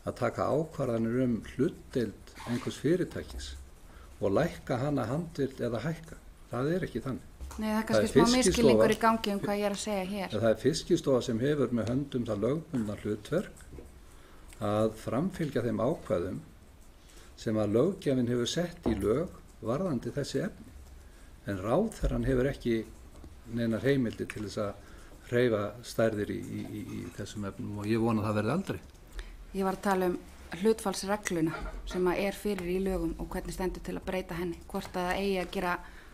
að taka ákvarðanir hlutdeild einhvers fyrirtækis og lækka hana handvild eða hækka. Það er ekki þannig. Nei, það er kannski smá miskilningur í gangi hvað ég er að segja hér. Það er Fiskistofa sem hefur með höndum það lögbundna hlutverk að framfylgja þeim ákvæðum sem að löggjafinn hefur sett í lög varðandi þessi efni. En ráðherrann hefur ekki neinar heimildi til þess að hreyfa stærðir í þessum efnum og ég vona að það verði aldrei. Ég var að tala hlutfallsregluna sem að er fyrir í lögum og hvernig stendur til að breyta henni, hvort að það eigi að gera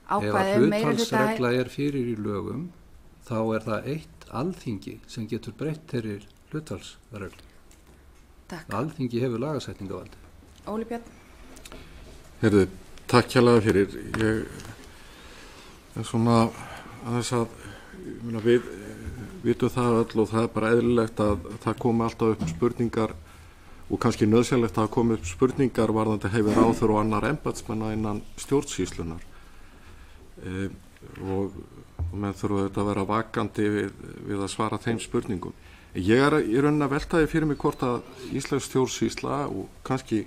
ákvæði meiri hluta. Ef hlutfallsregla er fyrir í lögum þá er það eitt alþingi sem getur breytt þeirri hlutfallsreglu. Takk. Alþingi hefur lagasetningavaldi. Óli Björn. Heyrðu, takk hérlega fyrir. Ég er svona aðeins að við vitum það öll og það er bara eðlilegt að það komi alltaf upp spurningar og kannski nauðsynlegt að koma upp spurningar varðandi hefur ráðherra og annar embættismanna innan stjórnsýslunar og menn þurfa auðvitað að vera vakandi við að svara þeim spurningum. Ég er í rauninni að velta því fyrir mig hvort að íslensk stjórnsýsla og kannski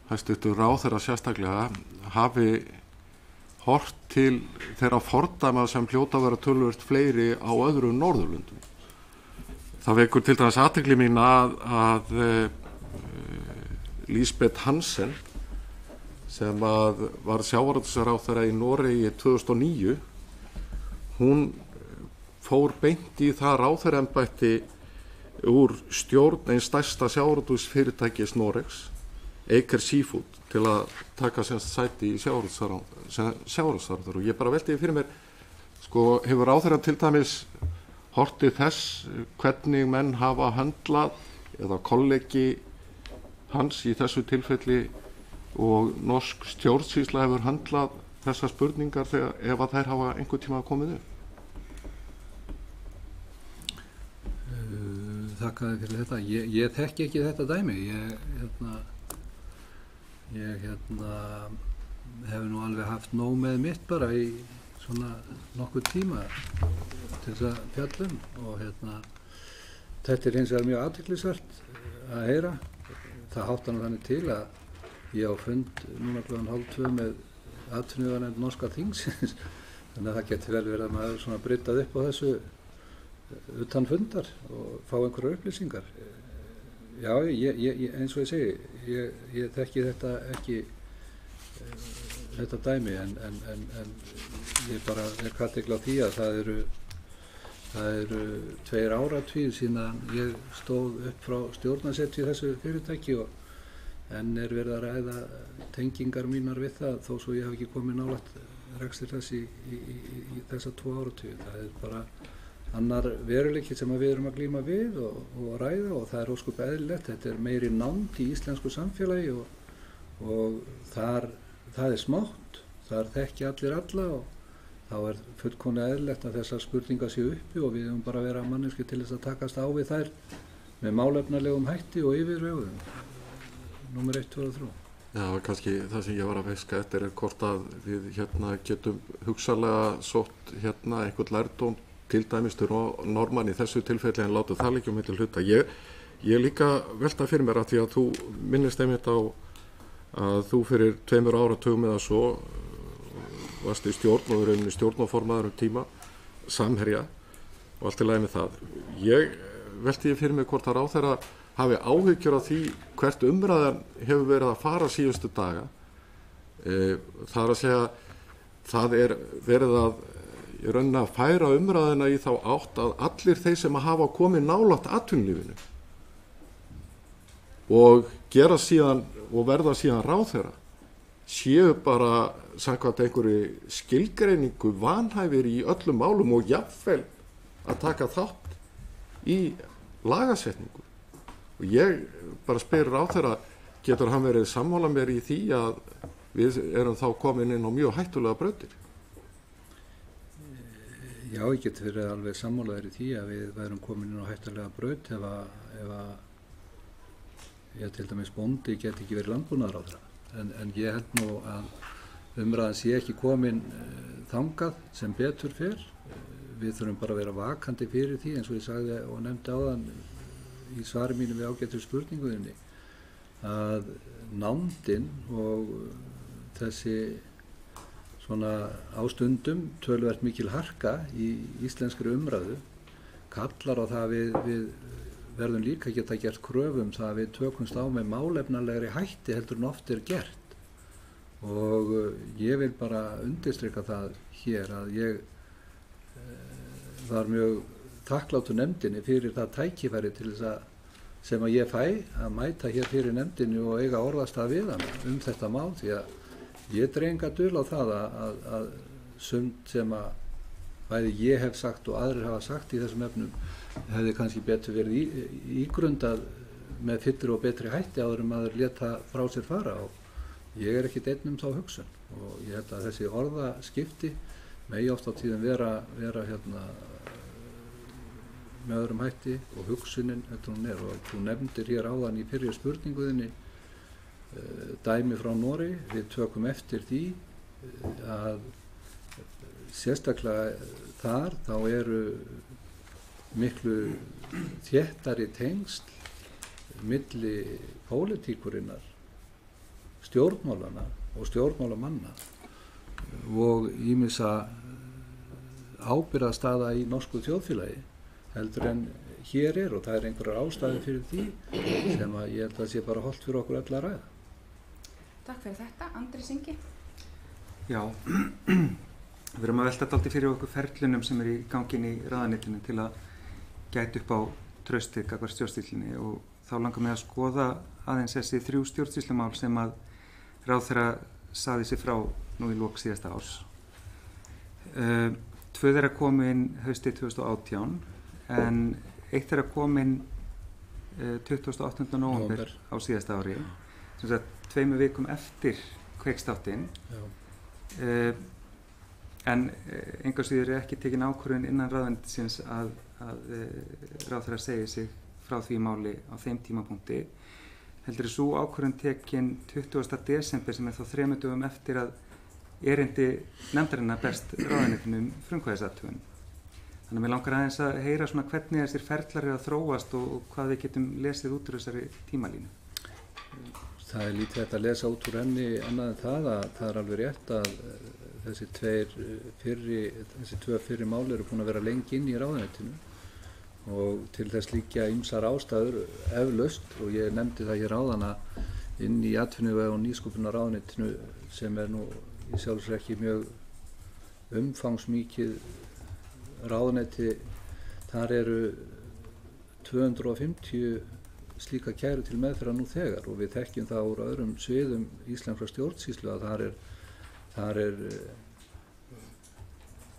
hæstvirtur ráðherra sérstaklega hafi hort til þeirra fordæma sem hljóta að vera töluvert fleiri á öðrum Norðurlöndum. Það vekur til dæmis athygli mín að Lisbeth Hansen sem var sjávarútvegsráðherra í Noregi 2009, hún fór beint í það ráðherraembætti úr stjórn eins stærsta sjávarútvegsfyrirtækis Noregs, Aker Seafood, til að taka sæti í sjávarútvegsráðherra og ég bara velti fyrir mér, sko, hefur ráðherra til dæmis hortið þess hvernig menn hafa höndlað eða kollegi hans í þessu tilfelli og norsk stjórnsýsla hefur höndlað þessar spurningar ef að þær hafa einhvern tíma komið upp? Þakka þér fyrir þetta. Ég þekki ekki þetta dæmi. Ég hef nú alveg haft nóg með mitt bara í svona nokkuð tíma til þess að fjallum og þetta er hins vegar mjög athyglisvert að heyra. Það háttar nú þannig til að ég á fund núna klukkan 1:30 með atvinnuveganefnd norska þingsins, þannig að það getur vel verið að maður svona bryttað upp á þessu utan fundar og fá einhverjar upplýsingar. Já, eins og ég segi, ég þekki þetta ekki, þetta dæmi, en ég bara kallegla á því að það eru 2 áratugir síðan ég stóð upp frá stjórnarsetu í þessu fyrirtæki og enn er verið að ræða tengingar mínar við það þó svo ég hef ekki komið nálægt rekstur þess í þessa 2 áratugi. Það er bara annar veruleiki sem við erum að glíma við og ræða og það er ósköp eðlilegt. Þetta er meiri nánd í íslensku samfélagi og það er smátt, þar þekki allir alla og þá er fullkomlega eðlilegt að þessar spurningar séu uppi og við höfum bara að vera manneskju til þess að takast á við þær með málefnalegum hætti og yfirveguðum. Númer 1, 2 og 3. Já, kannski það sem ég var að veska eftir er hvort að við getum hugsanlega sótt einhvern lærdóm til dæmis til Norman í þessu tilfelli en láta það liggja milli hluta. Ég líka velta fyrir mér að því að þú minnist einmitt á að þú fyrir 2 áratugum eða svo varst í stjórn og rauninni stjórnarformaður tíma, Samherja og allt í lagi með það. Ég velti fyrir mig hvort að ráðherra hafi áhyggjur af því hvert umræðan hefur verið að fara síðustu daga. Það er að segja, það er verið að í rauninni að færa umræðina í þá átt að allir þeir sem hafa komið nálægt atvinnulífinu og gera síðan og verða síðan ráðherra séu bara samkvæmt einhverju skilgreiningu vanhæfir í öllum málum og jafnvel að taka þátt í lagasetningu. Og ég bara spyr ráðherra, getur hann verið sammála mér í því að við erum þá komin inn á mjög hættulega brautir? Já, ég get verið alveg sammálaður í því að við værum komin inn á hættulega braut ef að ég til dæmis bóndi get ekki verið landbúnaðarráðherra. En ég held nú að umræðan sé ekki komin þangað sem betur fer. Við þurfum bara að vera vakandi fyrir því eins og ég sagði og nefndi áðan í svari mínu við ágættu spurninguðinni að nándin og þessi svona ástundum töluvert mikil harka í íslenskri umræðu kallar á það að við verðum líka að geta gert kröfum það að við tökumst á með málefnalegri hætti heldur en oft er gert og ég vil bara undirstrika það hér að ég var mjög þakklátur nefndinni fyrir það tækifæri til þess að sem að ég fæ að mæta hér fyrir nefndinni og eiga orðastað við hann þetta mál því að ég dreg enga dul á það að sumt sem að bæði ég hef sagt og aðrir hafa sagt í þessum efnum hefði kannski betur verið ígrundað með fyllri og betri hætti áður en maður leta frá sér fara og ég er ekkert einn þá hugsun og ég held að þessi orðaskipti megi oft á tíðum vera með öðrum hætti og hugsunin þetta hún er og þú nefndir hér áðan í fyrri spurninguðinni dæmi frá Noregi, við tökum eftir því að sérstaklega þar þá eru miklu þéttari tengsl milli pólitíkurinnar, stjórnmálana og stjórnmálamanna og ýmissa ábyrgðarstaða í norsku þjóðfélagi heldur en hér er og það er einhverjar ástæður fyrir því sem að ég held að sé bara hollt fyrir okkur öll að ræða. Takk fyrir þetta. Andri Singi. Já, við erum að velta dálítið fyrir okkur ferlunum sem er í gangin í ráðuneytinu til að gæta upp á traustið gagnvart stjórnsýslunni og þá langar mig að skoða aðeins þessi 3 stjórnsýslumál sem að ráðherra sagði sig frá nú í lok síðasta árs. 2 þeirra komin haustið 2018 en 1 þeirra komin 28. nóvember á síðasta ári, sem sagt 2 vikum eftir Kveiksþáttinn. En engu að síður er ekki tekin ákvörðun innan ráðuneytisins að ráðherra segi sig frá því máli á þeim tímapunkti. Heldur sú ákvörðun tekin 20. desember sem er þá 3 dögum eftir að erindi nefndarinnar berst ráðuneytinu frumkvæðisathugun. Þannig að mig langar aðeins að heyra svona hvernig þessir ferlar eru að þróast og hvað við getum lesið út úr þessari tímalínu. Það er lítið hægt að lesa út úr henni annað en það að það er alveg rétt að þessi tvö fyrri mál eru búin að vera lengi inn í ráðuneytinu og til þess liggja ýmsar ástæður eflaust og ég nefndi það hér áðan að inn í atvinnuvega- og nýsköpunarráðuneytinu sem er nú í sjálfsög ekki mjög umfangsmikið ráðuneyti, þar eru 250 slíka kæru til meðferðar nú þegar og við þekkjum það úr öðrum sviðum íslenskra stjórnsýslu að þar er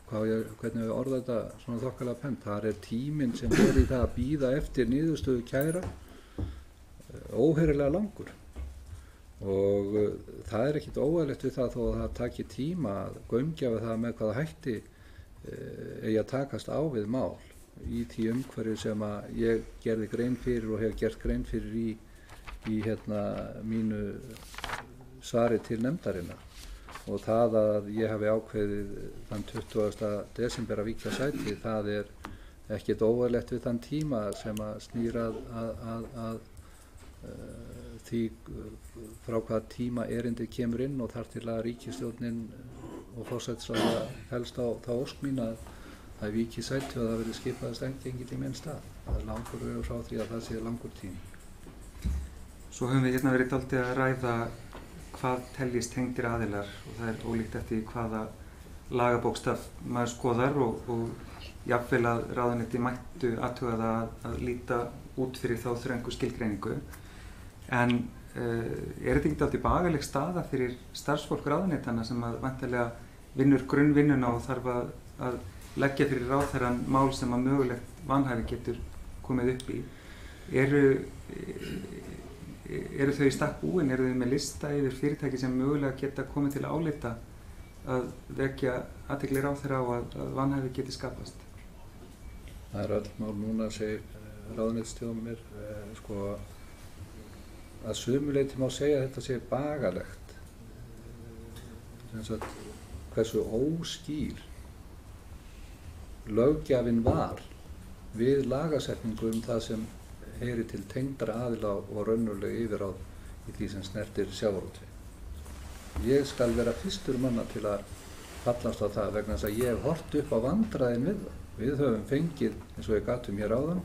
hvernig við orða þetta svona þokkalega pennt, þar er tíminn sem er í það að bíða eftir niðurstöðu kæra óheyrilega langur og það er ekkit óeðlilegt við það þó að það taki tíma að gaumgjafa það með hvaða hætti eigi að takast á við mál í því umhverju sem að ég gerði grein fyrir og hef gert grein fyrir í mínu svari til nefndarinnar og það að ég hafi ákveðið þann 20. desember að víkja sæti, það er ekkert óeðlilegt við þann tíma sem að snýra að því frá hvaða tíma erindið kemur inn og þar til að ríkisstjórnin og forsætisráðherra helst á þá ósk mín að víki sæti og það verði skipaðist engill í minn stað. Það er langur vegur frá því að það sé langur tími. Svo höfum við verið dálítið að ræða hvað teljist tengdir aðilar og það er ólíkt eftir hvaða lagabókstaf maður skoðar og jafnvel að ráðuneyti mættu athuga það að líta út fyrir þá þröngu skilgreiningu. En er þetta ekki dálítið bagaleg staða fyrir starfsfólk ráðuneytanna sem að væntanlega vinnur grunnvinnuna og þarf að leggja fyrir ráðherrann mál sem að mögulegt vanhæfi getur komið upp í. Eru þau í stakk búin, eru þau með lista yfir fyrirtæki sem mögulega geta komið til að álita að vekja athygli ráðherra á að vanhæfi geti skapast? Það er öll mál núna, segir ráðuneytisstjóri mér, að sumu leyti má segja að þetta sé bagalegt. Hversu óskýr löggjafinn var við lagasetningu það sem heyri til tengdra aðila og raunverulega yfirráð í því sem snertir sjávarútveg. Ég skal vera fyrstur manna til að fallast á það vegna þess að ég hef horft upp á vandræðin við það. Við höfum fengið, eins og ég gat hér áðan,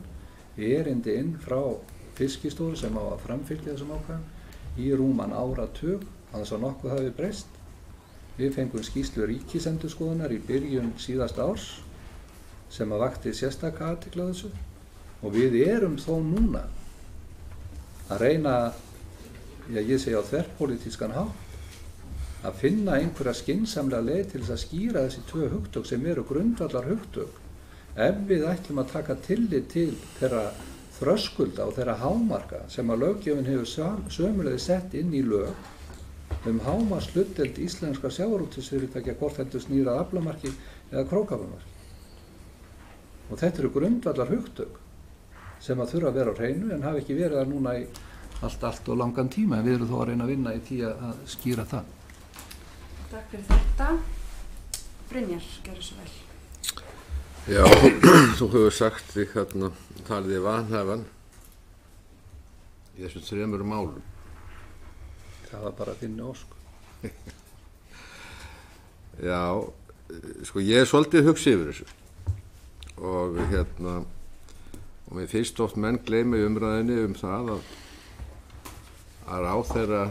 erindi inn frá Fiskistofu sem á að framfylgja þessum ákvæðum í rúman áratug, annars að nokkuð hafi breyst. Við fengum skýrslu Ríkisendurskoðunar í byrjun síðasta árs sem að vakti sérstaka athygli á þessu og við erum þó núna að reyna, ég segi á þverpólitískan hátt, að finna einhverja skynsamlega leið til þess að skýra þessi tvö hugtök sem eru grundvallar hugtök ef við ætlum að taka tillit til þeirra þröskulda og þeirra hámarka sem að löggjöfin hefur sömuleiðis sett inn í lög hámarkshlutdeild íslenskra sjávarútvegsfyrirtækja hvort heldur snýr að aflamarki eða krókaaflamarki. Og þetta eru grundvallar hugtök sem að þurfa að vera á hreinu en hafa ekki verið það núna í allt og langan tíma en við erum þó að reyna að vinna í því að skýra það. Takk fyrir þetta. Brynjar, gerðu svo vel. Já, þú hefur sagt því talið í vanhæfan í þessum 3 málum. Það var bara þinni ósk. Já, ég er svolítið hugsi yfir þessu og og mér finnst oft menn gleyma í umræðinni það að ráðherra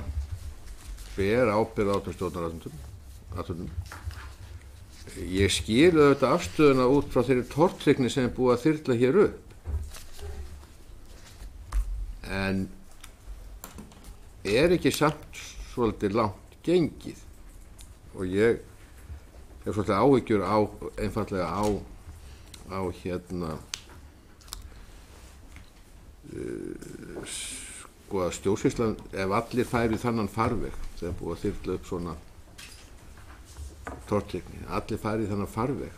ber ábyrgð á þessum stjórnarathöfnum. Ég skil auðvitað afstöðuna út frá þeirri tortryggni sem er búið að þyrla hér upp. En er ekki samt svolítið langt gengið og ég hef svolítið áhyggjur einfaldlega á að stjórnsýslan, ef allir færi þannan farveg þegar búið að þyrla upp svona tortryggni, allir færi þannan farveg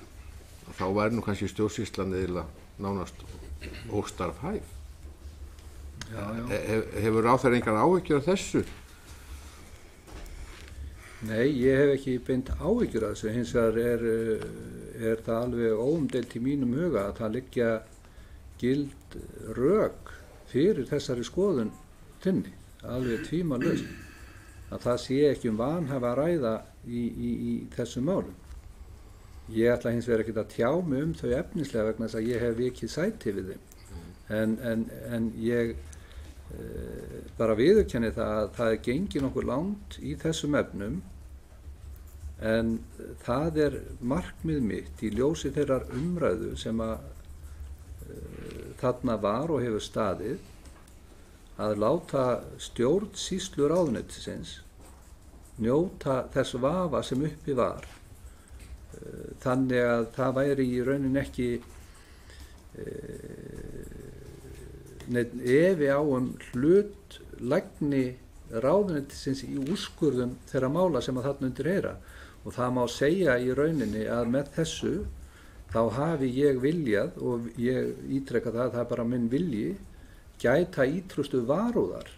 þá væri nú kannski stjórnsýslan eiginlega nánast óstarfhæf. Hefur ráðherra engar áhyggjur af þessu? Nei, ég hef ekki beint áhyggjur af þessu, hins vegar er það alveg óumdeilt í mínum huga að það liggja gild rök fyrir þessari skoðun þinni alveg tvímælalaust að það sé ekki vanhæfi að ræða í þessum málum. Ég ætla hins vegar ekki að tjá mig þau efnislega vegna þess að ég hef vikið sæti við þeim. En ég bara viðurkenni það að það gengið nokkuð langt í þessum efnum, en það markmið mitt í ljósi þeirrar umræðu sem að þarna var og hefur staðið, að láta stjórnsýslu ráðuneytisins njóta þess vafa sem uppi var, þannig að það væri í rauninni ekki neitt efi á hlutlægni ráðuneytisins í úrskurðum þeirra mála sem að þarna undir heyra. Og það má segja í rauninni að með þessu þá hafi ég viljað, og ég ítreka það er bara minn vilji, gæta ítrustu varúðar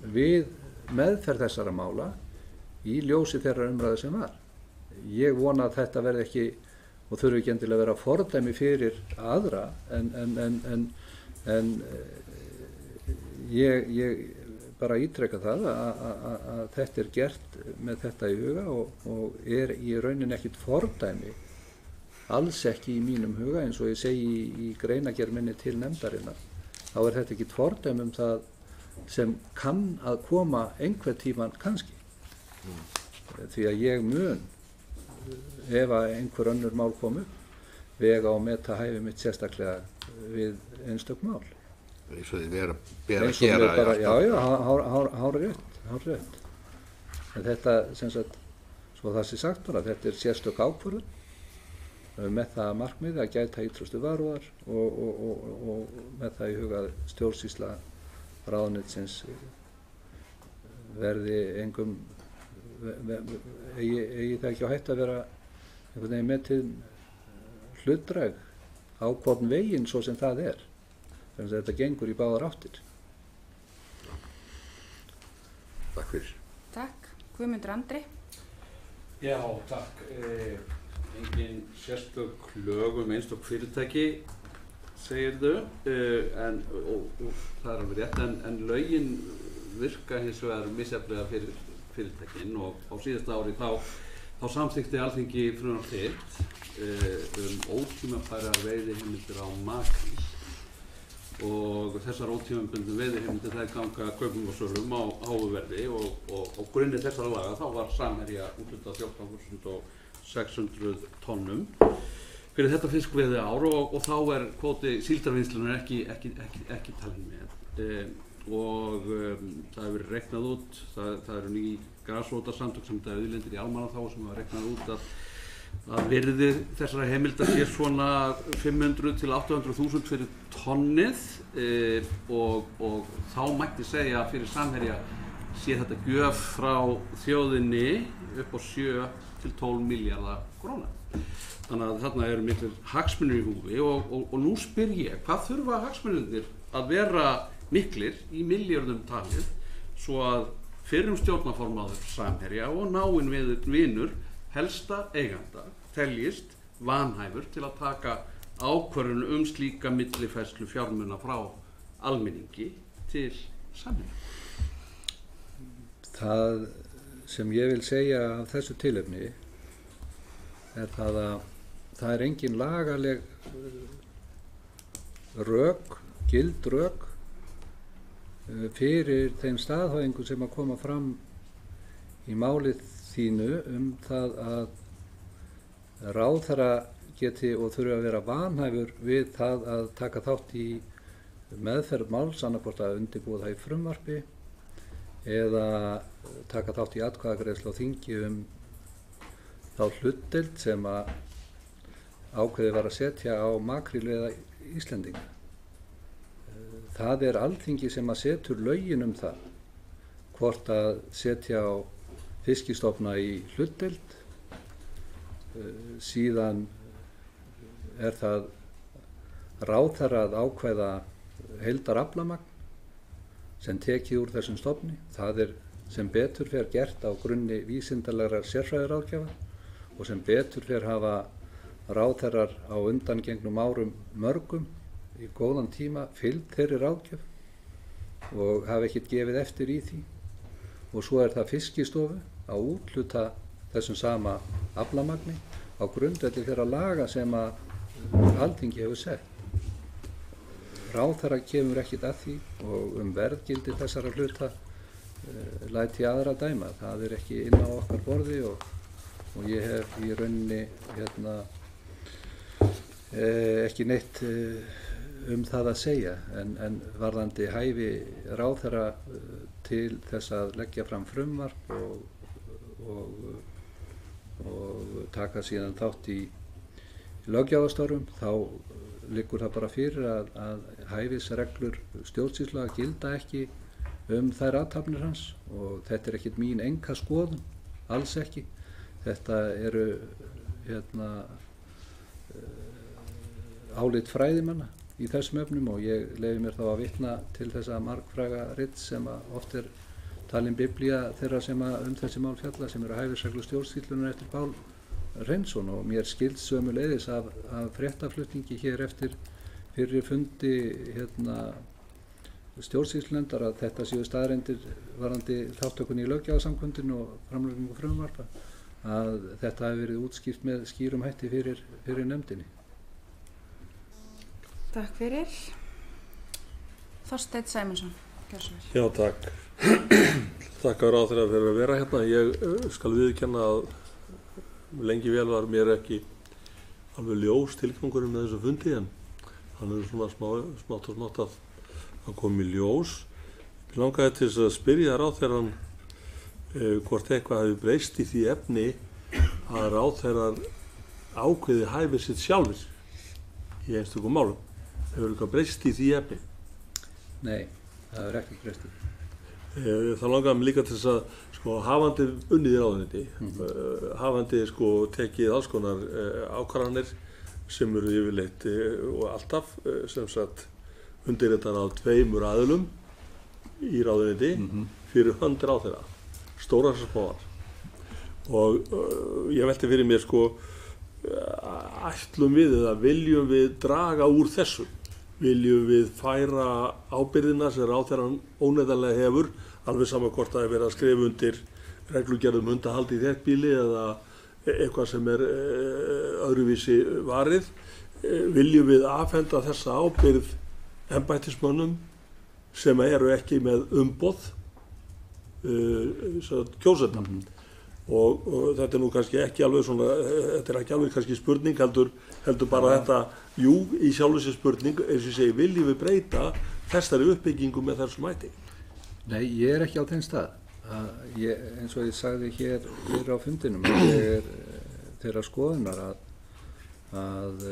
við meðferð þessara mála í ljósi þeirra umræðu sem var. Ég vona að þetta verði ekki og þurfi ekki endilega að vera fordæmi fyrir aðra, en ég bara ítreka það að þetta gert með þetta í huga og í rauninni ekkit fordæmi, alls ekki í mínum huga, eins og ég segi í greinargerð minni til nefndarinnar, þá þetta ekkit fordæmi það sem kann að koma einhvern tímann kannski. Því að ég mun, ef að einhver önnur mál komu, vega og meta hæfi mitt sérstaklega við einstök mál. Eins og þið ber að gera. Bara, já, hárrétt. En þetta, sem sagt, svo það sé sagt bara, þetta sérstök ákvörðun með það markmiði að gæta ítrustu varúðar og með það í huga stjórnsýsla ráðuneytisins verði engum eigi það ekki á hættu að vera einhvern veginn metið hlutdræg á hvorn veginn svo sem það þannig að þetta gengur í báðar áttir. Takk fyrir. Takk. Guðmundur Andri. Já, takk. Engin sérstök lög einstök fyrirtæki, segirðu, og það alveg rétt, en lögin virka hins vegar misjafnlega fyrir fyrirtækin, og á síðasta ári þá samþykkti Alþingi frumvarp þitt ótímabærar veiðiheimildir á makríl, og þessar ótímabundnu veiðiheimildir þær ganga kaupum og sölum á háu verði, og grunni þessara laga þá var Samherja úthlutað 14.600 tonnum fyrir þetta fiskveiði ár, og þá kvóti síldarvinnslunnar ekki talinn með. Og það hefur verið reiknað út, það eru ný grasrótarsamtök sem þetta er auðlindir í almannaþágu sem hafa reiknað út að virði þessara heimildar sé svona 500 til 800.000 fyrir tonnið, og þá mætti segja að fyrir Samherja sé þetta gjöf frá þjóðinni upp á 7 til 12 milljarða króna. Þannig að þarna eru miklir hagsmunir í húfi, og nú spyr ég, hvað þurfa hagsmunirnir að vera miklir í milljörðum talið svo að fyrrum stjórnarformaður Samherja og náinn vinur helsta eiganda teljist vanhæfur til að taka ákvörðun slíka millifærslu fjármuna frá almenningi til Samherja. Það sem ég vil segja af þessu tilefni það að það engin lagaleg rök, gild rök fyrir þeim staðhæfingum sem að koma fram í málið þínu það að ráðherra geti og þurfi að vera vanhæfur við það að taka þátt í meðferð máls, annaðhvort að undirbúa það í frumvarpi eða taka þátt í atkvæðagreiðslu á þingi þá hlutdeild sem að ákveðið var að setja á makrílveiða Íslendinga. Það Alþingi sem að setur lögin það hvort að setja á fiskistofna í hlutdeild, síðan það ráðherra að ákveða heildaraflamagn sem tekið úr þessum stofni. Það sem betur fer gert á grunni vísindalegrar sérfræðiráðgjafa og sem betur fer hafa ráðherrar á undangengnum árum mörgum í góðan tíma fylgd þeirri ráðgjöf. og hafa ekkert gefið eftir í því. Og svo það Fiskistofu að úthluta þessum sama aflamagni á grundvelli þeirra laga sem að Alþingi hefur sett. Ráðherra kemur ekkert að því og verðgildi þessara hluta læt ég aðra dæma. Það ekki inn á okkar borði og ég hef í rauninni ekki neitt það að segja, en varðandi hæfi ráðherra til þess að leggja fram frumvarp og taka síðan þátt í löggjafarstörfum, þá liggur það bara fyrir að hæfisreglur stjórnsýslulaga gilda ekki þær athafnir hans, og þetta ekkert mín einkaskoðun, alls ekki. Þetta eru álit fræðimanna í þessum efnum, og ég leyfi mér þá að vitna til þessa margfræga rits sem oft talin biblía þeirra sem þessi mál fjalla, sem eru hæfisreglur stjórnsýslunnar eftir Pál Hreinsson, og mér skilst sömuleiðis af fréttaflutningi hér eftir fyrri fundi stjórnsýslunefndar að þetta séu staðreyndir varðandi þáttökunni í löggjafarsamkundinu og framlagningu frumvarpa, að þetta hafi verið útskýrt með skýrum hætti fyrir nefndinni. Takk fyrir. Þorsteinn Sæmundsson, gjörðu svo vel. Já, takk. Þakka ráðherra fyrir að vera hérna. Ég skal viðurkenna að lengi vel var mér ekki alveg ljós tilgangurinn með þessu fundi, en hann svona smátt og smátt að koma í ljós. Ég langaði til þess að spyrja ráðherran hvort eitthvað hefði breyst í því efni að ráðherrar ákveði hæfi sitt sjálfir í einstökum málum. Hefur eitthvað breyst í því efni? Nei, það hefur ekki breyst í því. Það langaði mig líka til þess að hafandi unnið í ráðuneyti, hafandi tekið alls konar ákvarðanir sem eru yfirleitt og alltaf sem sagt undirritar af 2 aðilum í ráðuneyti fyrir hönd ráðherra, stórar sem smáar. Og ég velti fyrir mér ætlum við eða viljum við draga úr þessu? Viljum við færa ábyrgðina sem ráðherrann óneitanlega hefur, alveg sama hvort það verið að skrifa undir reglugerðum hundahald í þéttbýli eða eitthvað sem öðruvísi varið. Viljum við afhenda þessa ábyrgð embættismönnum sem eru ekki með umboð kjósenda. Og þetta nú kannski ekki alveg þetta ekki alveg kannski spurning, heldur bara þetta, jú, í sjálfu sér spurning, eins og ég segi, viljum við breyta þessari uppbyggingu með þessum hætti? Nei, ég ekki á þeim stað. Eins og ég sagði hér á fundinum, ég þeirra skoðunar að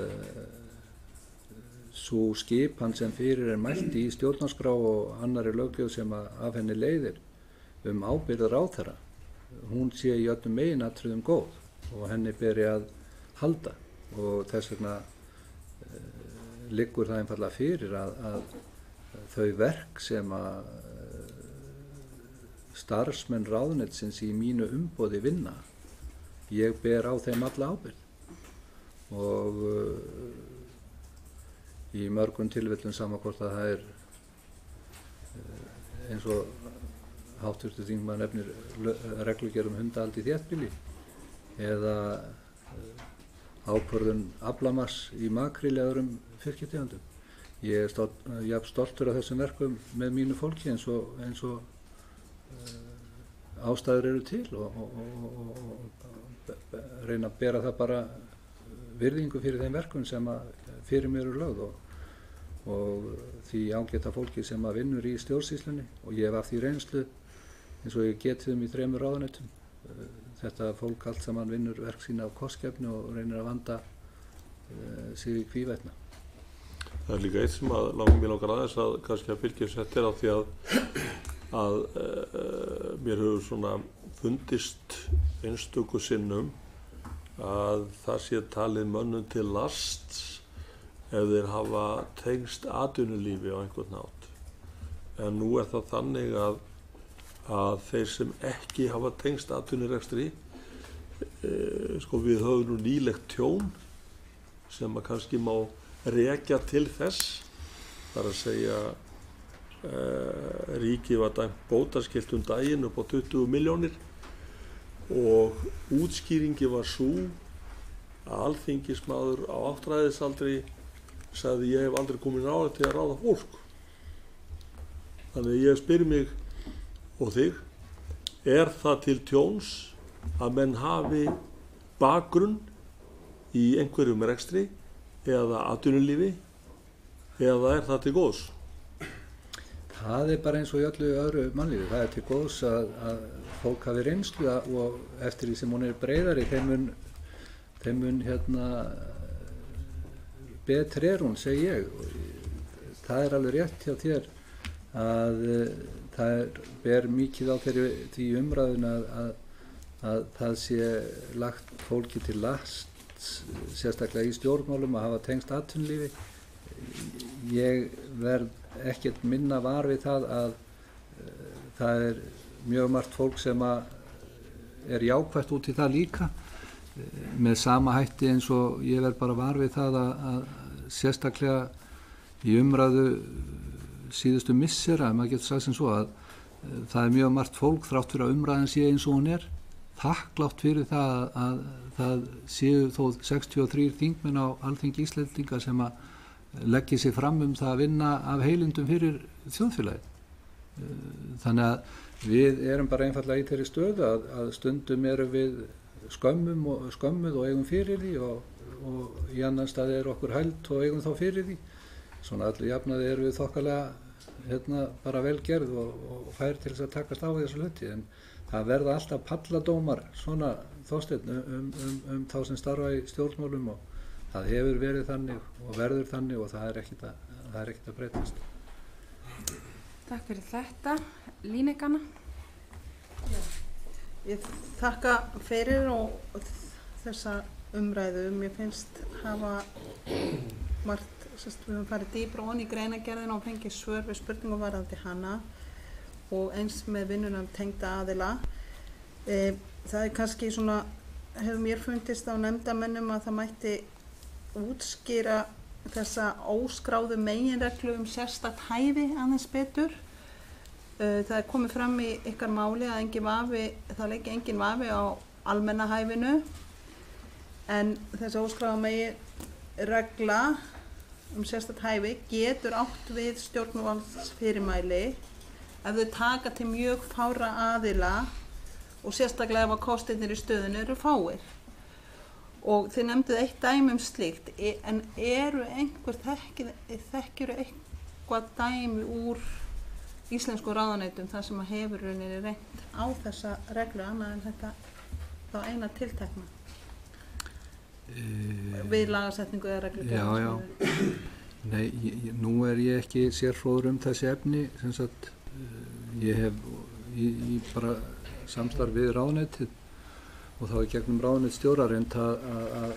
sú skipan sem fyrir mælt í stjórnarskrá og annarri löggjöf sem af henni leiðir ábyrgð ráðherra, hún sé í öllum meginatriðum góð og henni beri að halda, og þess vegna liggur það einfaldlega fyrir að þau verk sem að starfsmenn ráðuneytisins í mínu umboði vinna, ég ber á þeim alla ábyrgð, og í mörgum tilfellum sama hvort að það eins og háttvirtur þingmaður nefnir reglugerð hundahald í þéttbýli eða ákvörðun aflamarks í makríl eða öðrum fiskitegundum. Ég jafn stoltur af þessum verkum með mínu fólki eins og ástæður eru til og reyna að bera það bara virðingu fyrir þeim verkum sem fyrir mér eru lögð og því ágæta fólki sem vinnur í stjórnsýslunni, og ég hef af því reynslu eins og ég getið í 3 ráðuneytum. Þetta fólk allt saman vinnur verk sína af kostgæfni og reynir að vanda sig í hvívetna. Það líka eitt sem mér langar aðeins að kannski að fylgja settir á því að mér hefur fundist einstöku sinnum að það sé talið mönnum til lasts ef þeir hafa tengst atvinnulífi á einhvern hátt. En nú það þannig að þeir sem ekki hafa tengst atvinnurekstri, við höfum nú nýlegt tjón sem kannski má rekja til þess, þar að segja ríkið var dæmt bótaskylt daginn upp á 20 milljónir og útskýringi var sú að alþingismaður á áttræðisaldri sagði ég hef aldrei komið nálægt til að ráða fólk. Þannig ég spyr mig og þig, er það til tjóns að menn hafi bakgrunn í einhverjum rekstri eða atvinnulífi eða er það til góðs? Það er bara eins og í öllu öðru mannlífi. Það er til góðs að fólk hafi reynslu og eftir því sem hún er breiðari þeim mun betri er hún, segi ég. Það er alveg rétt hjá þér að það ber mikið á því umræðun að það sé lagt fólki til last, sérstaklega í stjórnmálum að hafa tengst atvinnulífi. Ég verð ekkert minna var við það að það er mjög margt fólk sem er jákvætt út í það líka með sama hætti eins og ég verð bara var við það að sérstaklega í umræðu síðustu missera, maður getur sagt sem svo að það er mjög margt fólk þrátt fyrir að umræðan sé eins og hún er þakklátt fyrir það að það séu þó 63 þingmenn á Alþingi Íslendinga sem að leggja sig fram það að vinna af heilindum fyrir þjóðfélagið. Þannig að við erum bara einfallega í þeirri stöðu að stundum erum við skömmuð og eigum fyrir því og í annan stað er okkur hælt og eigum þá fyrir því. Svona allir jafnaði erum við þokkalega bara velgerð og fær til þess að takast á þessu hluti en það verða alltaf palladómar svona Þorsteinn þá sem starfa í stjórnmálum og það hefur verið þannig og verður þannig og það er ekkert að breytast. Takk fyrir þetta. Líneik Anna. Ég þakka fyrir og þessa umræðu. Mér finnst hafa margt, við höfum farið dýpra ofan í greinargerðina og fengið svör við spurningum varðandi hana og eins með vinnunum tengda aðila. Það er kannski svona, hefur mér fundist á nefndarmönnum að það mætti útskýra þessa óskráðu meginreglu sérstakt hæfi aðeins betur. Það er komið fram í ykkar máli að það leiki engin vafi á almenna hæfinu en þessi óskráða meginregla sérstakt hæfi getur átt við stjórnvaldsfyrirmæli ef þau taka til mjög fárra aðila og sérstaklega ef að kostirnir í stöðunni eru fáir. Og þið nefnduð eitt dæmi slíkt, en þekkjuru eitthvað dæmi úr íslensku ráðuneytum þar sem að hefur rauninni reynt á þessa reglu annað en þetta þá eina tiltekna? Við lagasetningu eða reglugerð? Já. Nei, nú er ég ekki sérfróður þessi efni, sem sagt, ég hef í bara samstarf við ráðuneytið og þá í gegnum ráðuneytisstjóra reynt að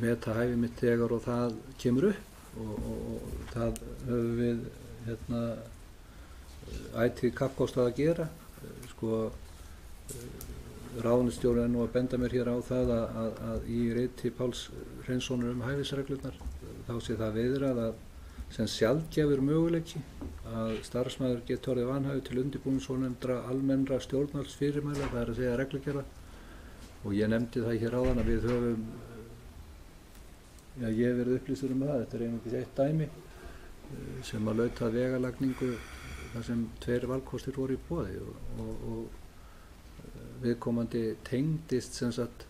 meta hæfi mitt þegar og það kemur upp og það höfum við ætíð kappkostað að gera. Ráðuneytisstjóri er nú að benda mér hér á það að í riti Páls Hreinssonar hæfisreglurnar þá sé það viðrað að sem sjaldgæfur möguleiki að starfsmaður geti orðið vanhæfur til undirbúnings svonefndra almennra stjórnvaldsfyrirmæla, það er að segja reglugerða og ég nefndi það hér áðan að við höfum ég hef verið upplýstur það, þetta er einungis eitt dæmi sem að lauta vegalagningu þar sem 2 valkostir voru í boði og viðkomandi tengdist sem sagt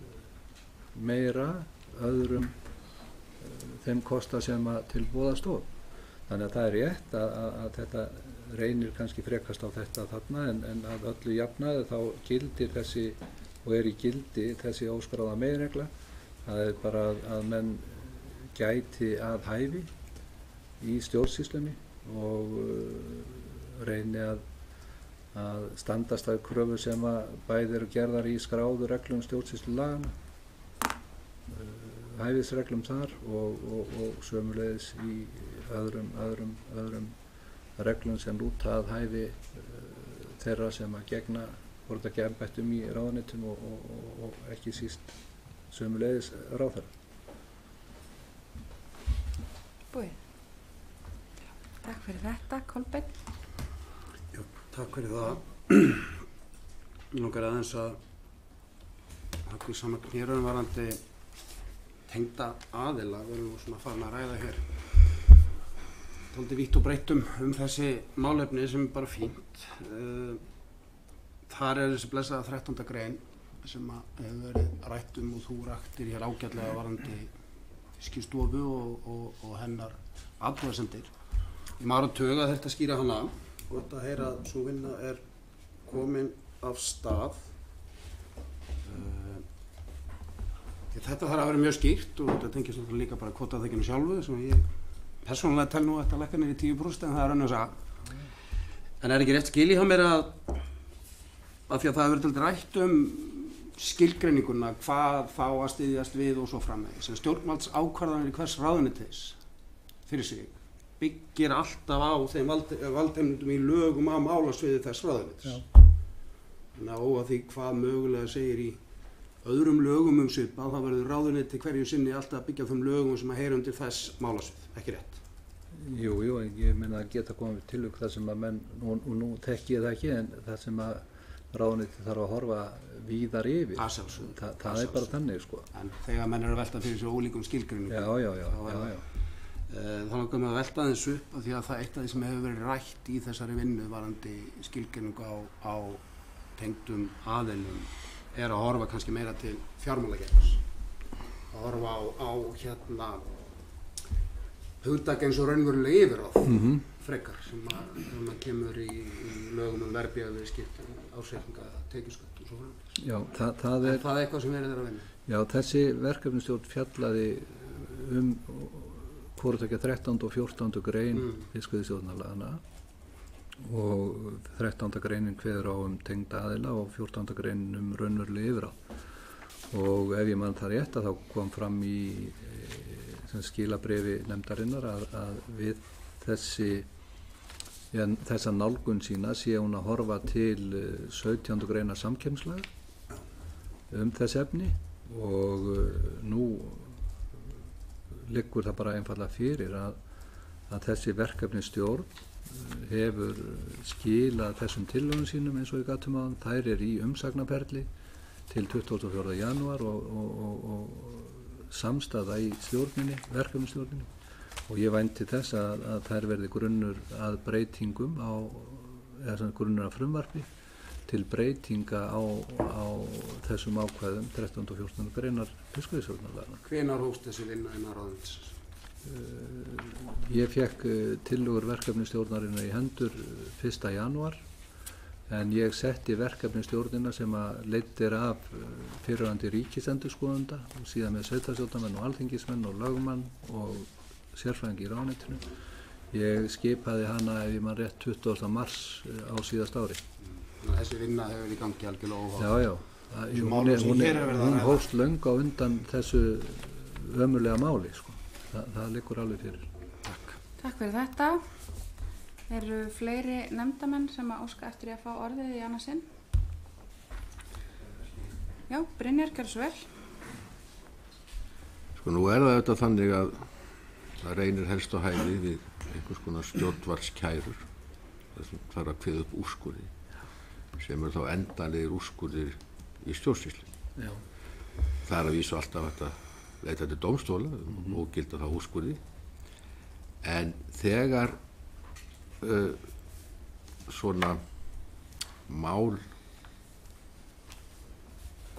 meira öðrum þeim kosta sem að til boða stóð. Þannig að það er rétt að þetta reynir kannski frekast á þetta þarna en að öllu jafnaði þá gildir þessi og er í gildi þessi óskráða meginregla. Það er bara að menn gæti að hæfi í stjórnsýslunni og reyni að standast að kröfu sem að bæði eru gerðar í skráðu reglum stjórnsýslulagana, hæfisreglum þar og sömuleiðis í öðrum reglum sem lúta að hæfi þeirra sem að gegna hvorttveggja embættum í ráðuneytum og ekki síst sömuleiðis ráðherra. Búi. Takk fyrir þetta, Kolbeinn. Já, takk fyrir það. Ég langar aðeins að hafa saman knýröðum varandi tengda aðila. Við erum svona farin að ræða hér dálítið vítt og breytt þessi málefni sem er bara fínt. Þar er þessi blessaða 13. grein sem hefur verið rætt og þú raktir hér ágætlega varandi Fiskistofu og hennar athugasemdir. Ég maður að tuga þetta skýra hana og þetta heyra að svo vinna er komin af stað. Þetta þarf að vera mjög skýrt og þetta tengist líka bara kvotaþekinu sjálfu sem ég persónulega tel nú að þetta lækkar niður í 10% en það er önnur saga. En er ekki rétt skil í hjá mér að því að það hefur verið rætt skilgreininguna, hvað þá að styðjast við og svo framvegis. En stjórnvaldsákvarðanir í hvers ráðuneytis fyrir sig byggir alltaf á þeim valdheimildum í lögum á málasviði þess ráðuneytis. Þannig að óað því hvað mögulega segir í öðrum lögum svipað, þá verður ráðuneyti hverju sinni alltaf að byggja á þeim lögum sem að heyra undir þess málasvið, ekki rétt? Jú, ég meina að geta komið tilvik það sem að menn, nú þekki ég það ekki, en það sem að ráðuneyti þarf að horfa víðar yfir. Það er bara þannig, sko. En þegar menn eru að velta fyrir sér ólíkum skilgreiningum. Já. Þá langar mig að velta þess upp af því að það eitt af því sem hefur verið rætt í þessari vinnu varandi skilgreiningu á tengdum aðilum er að horfa kannski meira til fjármálageirans. Að horfa á hugtak eins og raunveruleg yfirráð frekar sem að kemur í lögum verðbréfaviðskipti, ársreikninga, tekjuskatt og svo framvegis. Já, það er eitthvað sem verið að vinna. Já, þessi verkefnisstjórn fjallaði hvorutveggja 13. og 14. grein fiskveiðistjórnarlaganna og 13. greinin kveður á tengda aðila og 14. greinin raunveruleg yfirráð. Og ef ég man það rétt að þá kom fram í skilabréfi nefndarinnar að við þessa nálgun sína sé hún að horfa til 17. greinar samkeppnislaga þess efni og nú liggur það bara einfaldlega fyrir að þessi verkefnisstjórn hefur skilað þessum tillögum sínum eins og ég gat á þær í umsagnaferli til 24. janúar og samstaða í verkefnisstjórninni og ég vænti þess að þær verði grunnur að breytingum eða grunnur að frumvarpi til breytinga á þessum ákvæðum 13. og 14. greinar fiskveiðistjórnarlaganna. Hvenær hófst þessi vinna innan ráðuneytisins? Ég fékk tillögur verkefnisstjórnarinnar í hendur 1. janúar en ég setti verkefnisstjórnina sem að leiddir af fyrrverandi ríkisendurskoðanda og síðan með sveitarstjórnarmenn og alþingismenn og lögmann og sérfræðingi í ráðuneytinu. Ég skipaði hana ef ég man rétt 20. mars á síðast ári. Þessi vinna hefur í gangi algjörlega óháð. Já. Hún hófst löng á undan þessu ömurlega máli, sko. Það liggur alveg fyrir. Takk fyrir þetta. Eru fleiri nefndamenn sem að óska eftir að fá orðið í annað sinn? Já, Brynjar, gjörðu svo vel. Sko nú er það auðvitað þannig að það reynir helst á hæli við einhvers konar stjórnvaldskærur. Það þarf að kveða upp úrskurði sem þá endanlegir úrskurðir í stjórnsýslu. Já. Það að vísu alltaf hægt að leita til dómstóla og gilda þá úrskurði. En þegar svona mál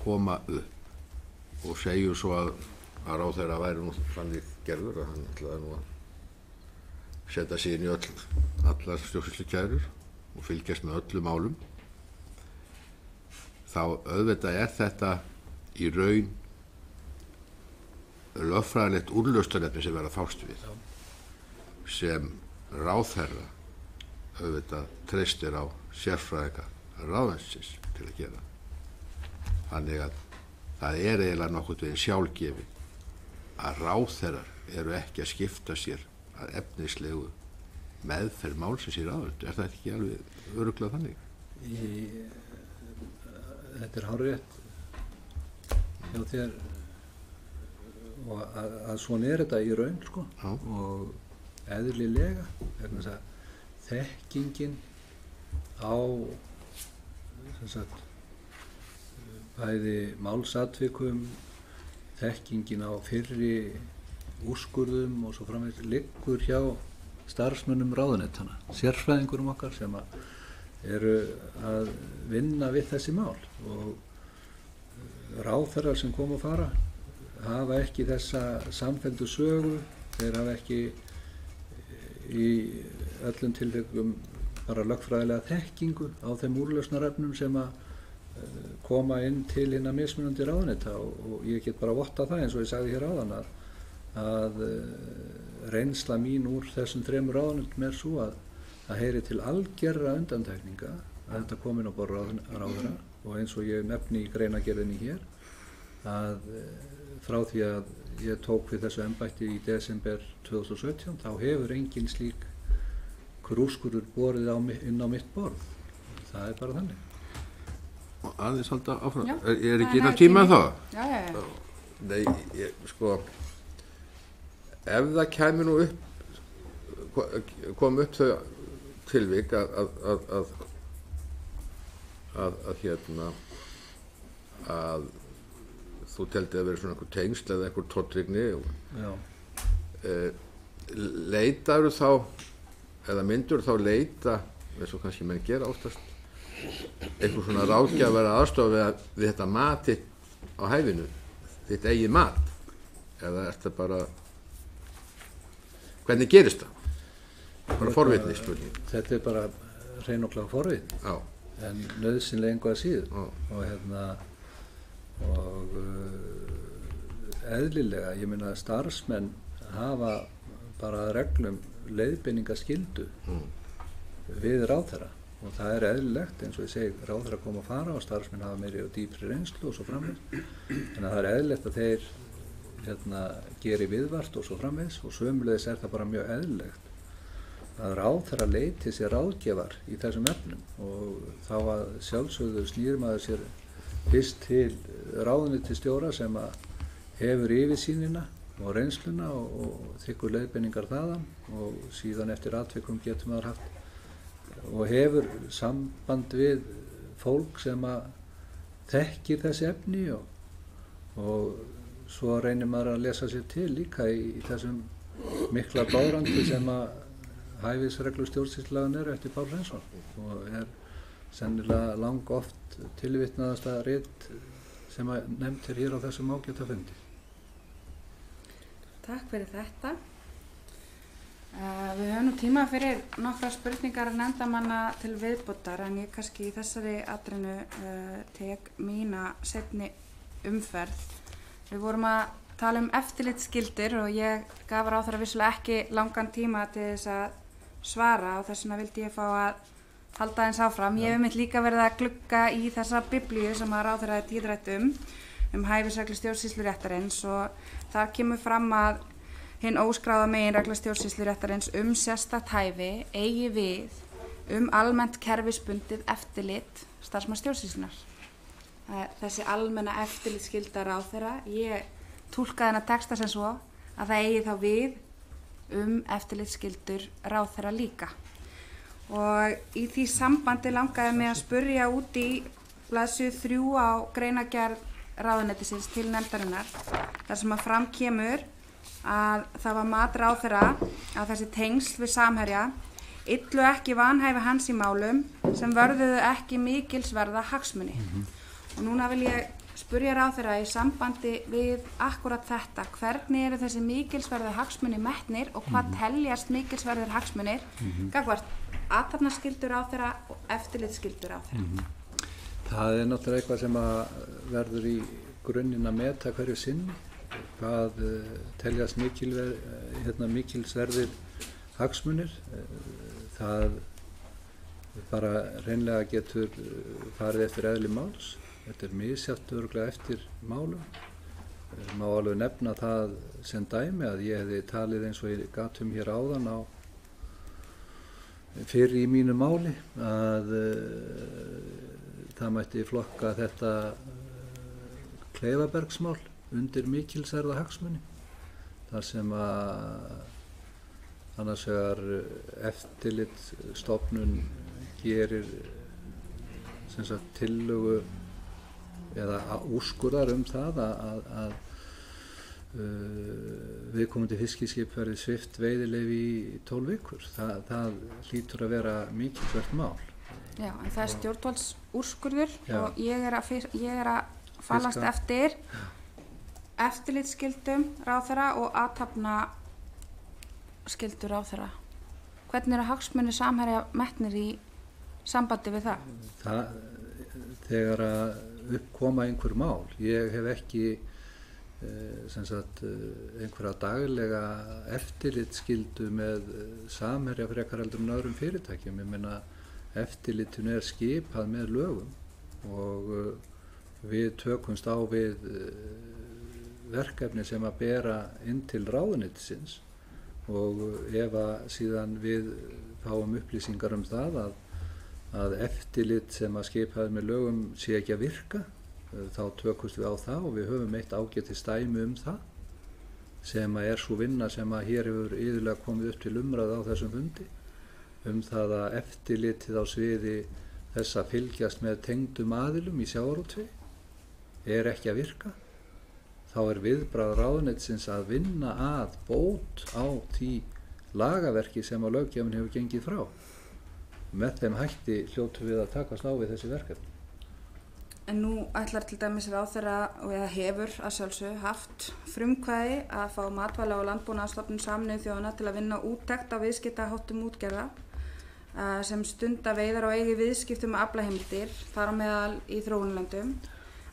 koma upp og segjum svo að ráðherra væri nú þannig gerður að hann ætlaði nú að setja sig inn í allar stjórnsýslukærur og fylgjast með öllum málum, þá auðvitað er þetta í raun lögfræðilegt úrlausnarefni sem verður að fást við, sem ráðherra auðvitað treystir á sérfræðinga ráðuneytisins til að gera. Þannig að það er eiginlega nokkurn veginn sjálfgefið að ráðherrar eru ekki að skipta sér að efnislegu meðferð málsins í ráðuneytinu. Er það ekki alveg örugglega þannig? Þetta er hárrétt hjá þér og að svona er þetta í raun, sko. eðlilega vegna þess að þekkingin á sem sagt bæði málsatvikum, þekkingin á fyrri úrskurðum og svo framvegis liggur hjá starfsmönnum ráðunettana, sérfræðingurum okkar sem eru að vinna við þessi mál og ráðherrar sem koma og fara hafa ekki þessa samfelldu sögu, þeir hafa ekki í öllum tilfellum bara lögfræðilega þekkingu á þeim úrlausnarefnum sem að koma inn til hinna mismunandi ráðuneyta og ég get bara votta það eins og ég sagði hér áðan að reynsla mín úr þessum 3 ráðuneytum svo að það heyri til algerra undantekninga að þetta komin á borð ráðherra og eins og ég nefni í greinagerðinni hér að frá því að ég tók við þessu embætti í desember 2017 þá hefur engin slík úrskurður borið inn á mitt borð. Það bara þannig. Og aðeins halda áfram. Já. Er ekki innan tíma þá? Já. Nei, sko, ef það kæmi nú upp, kom upp þau tilvik að þú teldi að vera svona einhver tengsl eða einhver tortryggni leitarðu þá eða myndur þá leita eins og kannski menn gera oftast einhver svona ráðgjafar að aðstofa við þetta mati á hæfinu, þitt eigið mat eða er þetta bara hvernig gerist það? Bara forvitni spurning. Þetta er bara hrein og klár forvitni en nauðsynlega engu að síður og eðlilega, ég meina að starfsmenn hafa bara reglum leiðbeiningaskyldu við ráðherra og það er eðlilegt eins og ég segi ráðherra koma að fara og starfsmenn hafa meiri og dýpri reynslu og svo framvegis en það er eðlilegt að þeir geri viðvart og svo framvegis og sömulegis er það bara mjög eðlilegt að ráðherra leiti sér ráðgjafar í þessum efnum og þá að sjálfsögðu snýr maður sér fyrst til ráðuneytisstjóra sem að hefur yfirsýnina og reynsluna og þykkur leiðbeiningar þaðan og síðan eftir atvikum getur maður haft og hefur samband við fólk sem að þekkir þessi efni og svo reynir maður að lesa sér til líka í þessum mikla bárandi sem að hæfisreglur stjórnsýslulaganna eru eftir Pál Hreinsson og er sennilega lang oft tilvitnaðasta rit sem að nefnt hér á þessum ágæta fundi. Takk fyrir þetta. Við höfum nú tíma fyrir nokkra spurningar nefndarmanna til viðbótar en ég kannski í þessari atrinu tek mína seinni umferð. Við vorum að tala eftirlitsskyldur og ég gaf ráðherra vissulega ekki langan tíma til þess að svara og þess vegna vildi ég fá að halda eins áfram. Ég hef einmitt líka verið að glugga í þessa biblíu sem að ráðherra er tíðrætt hæfisreglur stjórnsýsluréttarins og þar kemur fram að hinn óskráða meginregla stjórnsýsluréttarins sérstakt hæfi eigi við almennt kerfisbundið eftirlit starfsmanns stjórnsýslunar. Þessi almenna eftirlitsskylda ráðherra, ég túlkaði þennan texta sem svo að það eigi þá við eftirlitsskyldur ráðherra líka. Og í því sambandi langaði mig að spurja út í blaðsíðu 3 á greinagerð ráðuneytisins til nefndarinnar þar sem að fram kemur að það var mat ráðherra að þessi tengsl við Samherja yllu ekki vanhæfi hans í málum sem vörðuðu ekki mikilsverða hagsmuni. Og núna vil ég spurja ráðherra í sambandi við akkurat þetta, hvernig eru þessi mikilsverðu hagsmuni metnir og hvað teljast mikilsverður hagsmunir gagnvart athafnaskyldur ráðherra og eftirlitsskyldur ráðherra? Það er náttúrulega eitthvað sem að verður í grunninn að meta hverju sinni, hvað teljast mikilsverðir hagsmunir. Það bara hreinlega getur farið eftir eðli máls. Þetta er misjafnt örugglega eftir málum. Má alveg nefna það sem dæmi að ég hefði talið eins og ég gat hér áðan fyrir í mínu máli að það mætti flokka þetta Kleifabergsmál undir mikilsverða hagsmuni þar sem annars vegar eftirlitsstofnun gerir sem sagt tillögu eða úrskurðar það að viðkomandi fiskiskip verði svipt veiðileyfi í 12 vikur. Það hlýtur að vera mikilvægt mál. Já, en það stjórnvaldsúrskurður og ég er að falast eftir eftirlitsskyldum ráðherra og athafnaskyldur ráðherra. Hvernig eru hagsmunir Samherja metnir í sambandi við það? Þegar að uppkoma einhver mál, ég hef ekki einhverja daglega eftirlitsskyldu með Samherja frekar heldur en öðrum fyrirtækjum. Ég meina eftirlitinu skipað með lögum og við tökumst á við verkefni sem að bera inn til ráðuneytisins og ef að síðan við fáum upplýsingar það að eftirlit sem að skipaði með lögum sé ekki að virka, þá tökumst við á það og við höfum eitt ágætis dæmi það sem að sú vinna sem að hér hefur iðulega komið upp til umræðu á þessum fundi það að eftirlitið á sviði þess að fylgjast með tengdum aðilum í sjávarútvegi ekki að virka. Þá viðbragð ráðuneytisins að vinna að bót á því lagaverki sem að löggjafinn hefur gengið frá. Með þeim hætti hljótum við að takast á við þessi verkefni. En nú ætlar til dæmis ráðherra eða hefur að sjálfsögðu haft frumkvæði að fá Matvæla- og landbúnaðarstofnun Sameinuðu þjóðanna til að vinna úttekt á viðskiptaháttum útgerða sem stunda veiðar og eigi viðskiptum með aflaheimildir, þar á meðal í þróunarlöndum.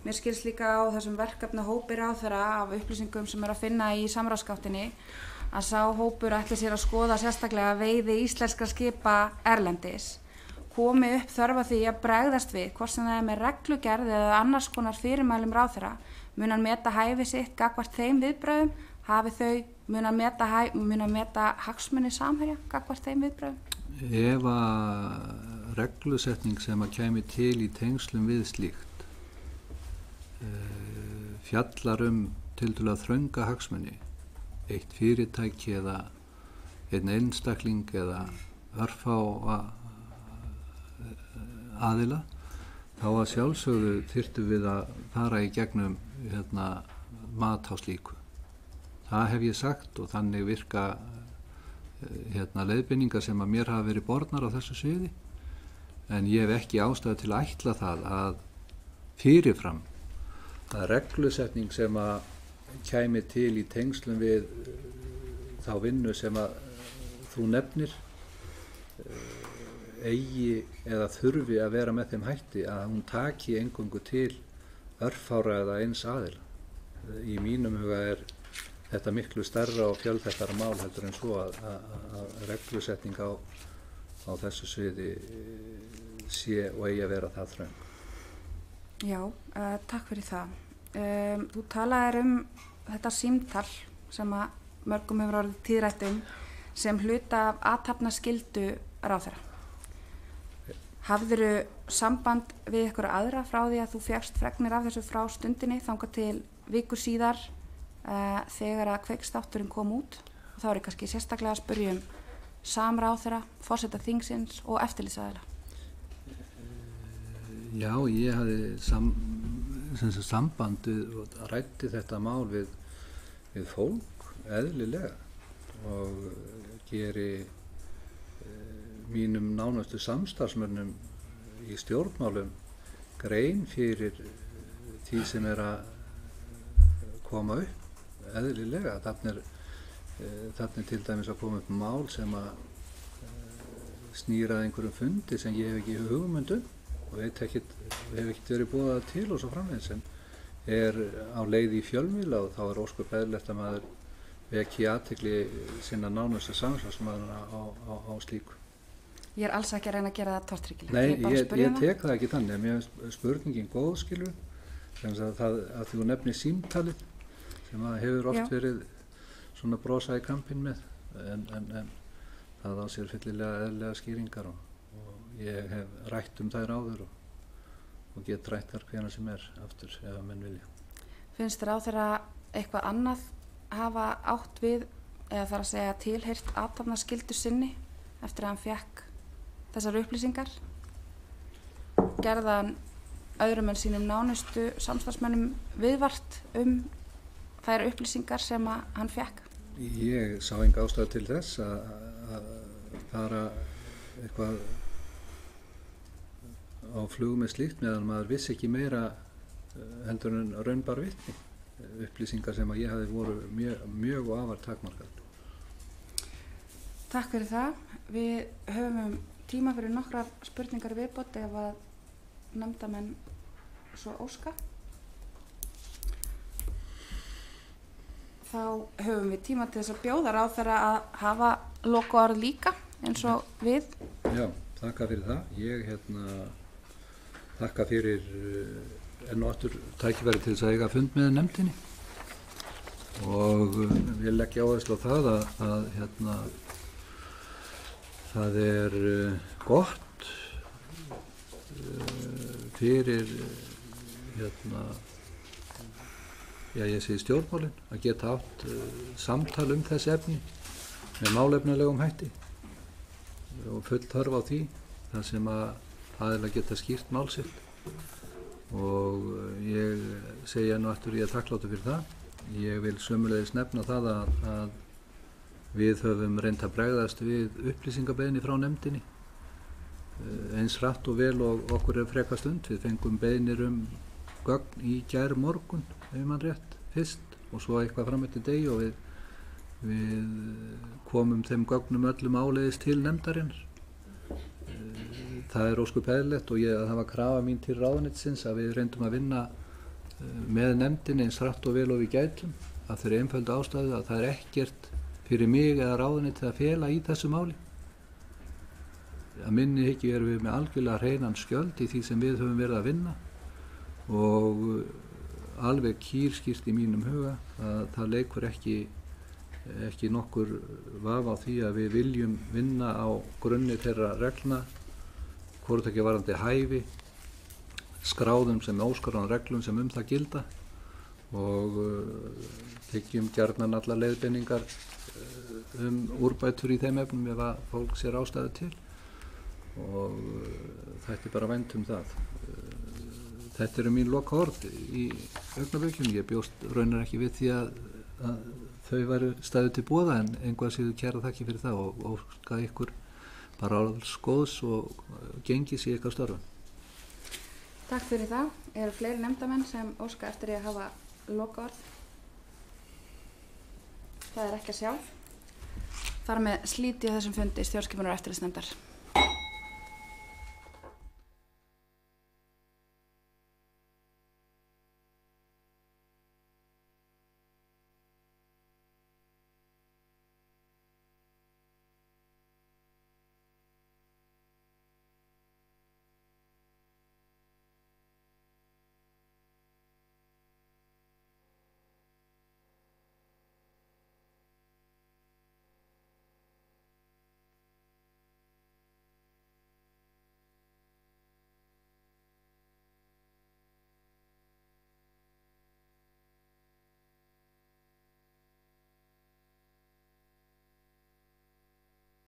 Mér skilst líka á þessum verkefnahópi ráðherra af upplýsingum sem að finna í samráðsgáttinni að sá hópur ætli sér að skoða sérstaklega veiði íslenskra skipa erlendis. Komi upp þörf á því að bregðast við, hvort sem það með reglugerð eða annars konar fyrirmælum ráðherra, mun hann meta hæfi sitt gagnvart þeim viðbrögðum, mun hann meta hagsmuni Samherja gagnvart þeim viðbrögðum? Ef að reglusetning sem að kæmi til í tengslum við slíkt fjallar tiltölulega þrönga hagsmuni, eitt fyrirtæki eða einn einstakling eða örfá aðila, þá að sjálfsögðu þyrftum við að fara í gegnum mat á slíku. Það hef ég sagt og þannig virka leiðbeiningar sem að mér hafa verið bornar á þessu sviði, en ég hef ekki ástæðu til að ætla það að fyrirfram að reglusetning sem að kæmi til í tengslum við þá vinnu sem að þú nefnir eigi eða þurfi að vera með þeim hætti að hún taki eingöngu til örfára eða eins aðila. Í mínum huga þetta miklu stærra og fjölþættara mál heldur en svo að reglusetning á þessu sviði sé og eigi að vera það þröng. Já, takk fyrir það. Þú talaðir þetta símtal sem að mörgum hefur orðið tíðrætt sem hluta af athafnaskyldu ráðherra. Hafðirðu samband við ykkur aðra frá því að þú fékkst fregnir af þessu frá stundinni þangað til viku síðar þegar að Kveiksþátturinn kom út? Og þá kannski sérstaklega að spyrja samráðherra, forseta þingsins og eftirlitsaðila. Já, ég hafði samband og ræddi þetta mál við fólk eðlilega og geri mínum nánustu samstarfsmönnum í stjórnmálum grein fyrir því sem að koma upp eðlilega. Þarna til dæmis að koma upp mál sem að snýra einhverjum fundi sem ég hef ekki hugmynd og hef ekkert verið boðað til og svo framvegis, sem á leið í fjölmiðla og þá ósköp eðlilegt að maður veki athygli sinna nánustu samstarfsmanna á slíku. Ég alls ekki að reyna að gera það tortryggilegt. Nei, ég tek það ekki þannig, mér er spurningin góð, skilur, að þú nefnir símtalið sem að hefur oft verið svona brosa í kampinn með, en það á sér fyllilega eðlilega skýringar og ég hef rætt þær áður og get rætt þar hvenær sem aftur ef að menn vilja. Finnst þér á þeirra eitthvað annað hafa átt við eða þarf að segja tilheyrt athafnaskyldu sinni eftir að hann fékk þessar upplýsingar. Gerði hann öðrum en sínum nánustu samstarfsmönnum viðvart þær upplýsingar sem hann fékk? Ég sá enga ástæðu til þess að fara eitthvað á flug með slíkt meðan maður vissi ekki meira heldur en raunbar vitni. Upplýsingar sem að ég hafi voru mjög og afar takmarkað. Takk fyrir það. Við höfum tíma fyrir nokkrar spurningar í viðbót ef að nefndamenn svo óska. Þá höfum við tíma til þess að bjóða ráðherra að hafa lokaorð líka eins og við. Já, þakka fyrir það. Ég þakka fyrir enn og aftur tækifæri til þess að eiga fund með nefndinni og ég leggja áherslu á það að það er gott fyrir ég segi stjórnmálin að geta átt samtal þessi efni með málefnalegum hætti og full þörf á því þar sem að aðilar geta skýrt mál sitt og ég segi enn og aftur ég er þakklátur fyrir það. Ég vil sömuleiðis nefna það að við höfum reynt að bregðast við upplýsingabeiðni frá nefndinni eins hratt og vel og okkur er frekast und. Við fengum beiðnir gögn í gærmorgun, ef man rétt, fyrst og svo eitthvað fram eftir degi og við komum þeim gögnum öllum áleiðis til nefndarinnar. Það er ósköp eðlilegt og það var krafa mín til ráðuneytisins að við reyndum að vinna með nefndinni eins hratt og vel og við gætum af þeirri einföldu ástæðu að það er ekkert fyrir mig eða ráðuneytið að fela í þessu máli. Að minni hyggju erum við með algjörlega hreinan skjöld í því sem við höfum verið að vinna og alveg kýrskýrt í mínum huga að það leikur ekki nokkur vafa á því að við viljum vinna á grunni þeirra reglna, hvort ekki varðandi hæfi, skráðum sem óskráðum reglum sem það gilda og þykjum gjarnan allar leiðbeiningar úrbætur í þeim efnum ef að fólk sér ástæðu til og þetta er bara vænt það. Þetta eru mín lokaorð í augnablikinu. Ég bjóst raunar ekki við því að þau væru staðið til boða en einhvað séu kæra þakki fyrir það og óska ykkur bara alls góðs og gengis í ykkar störfum. Takk fyrir það. Eru fleiri nefndamenn sem óska eftir að hafa lokaorð? Það er ekki að sjá. Þar með slíti þessum fundi stjórnskipunar- og eftirlitsnefndar.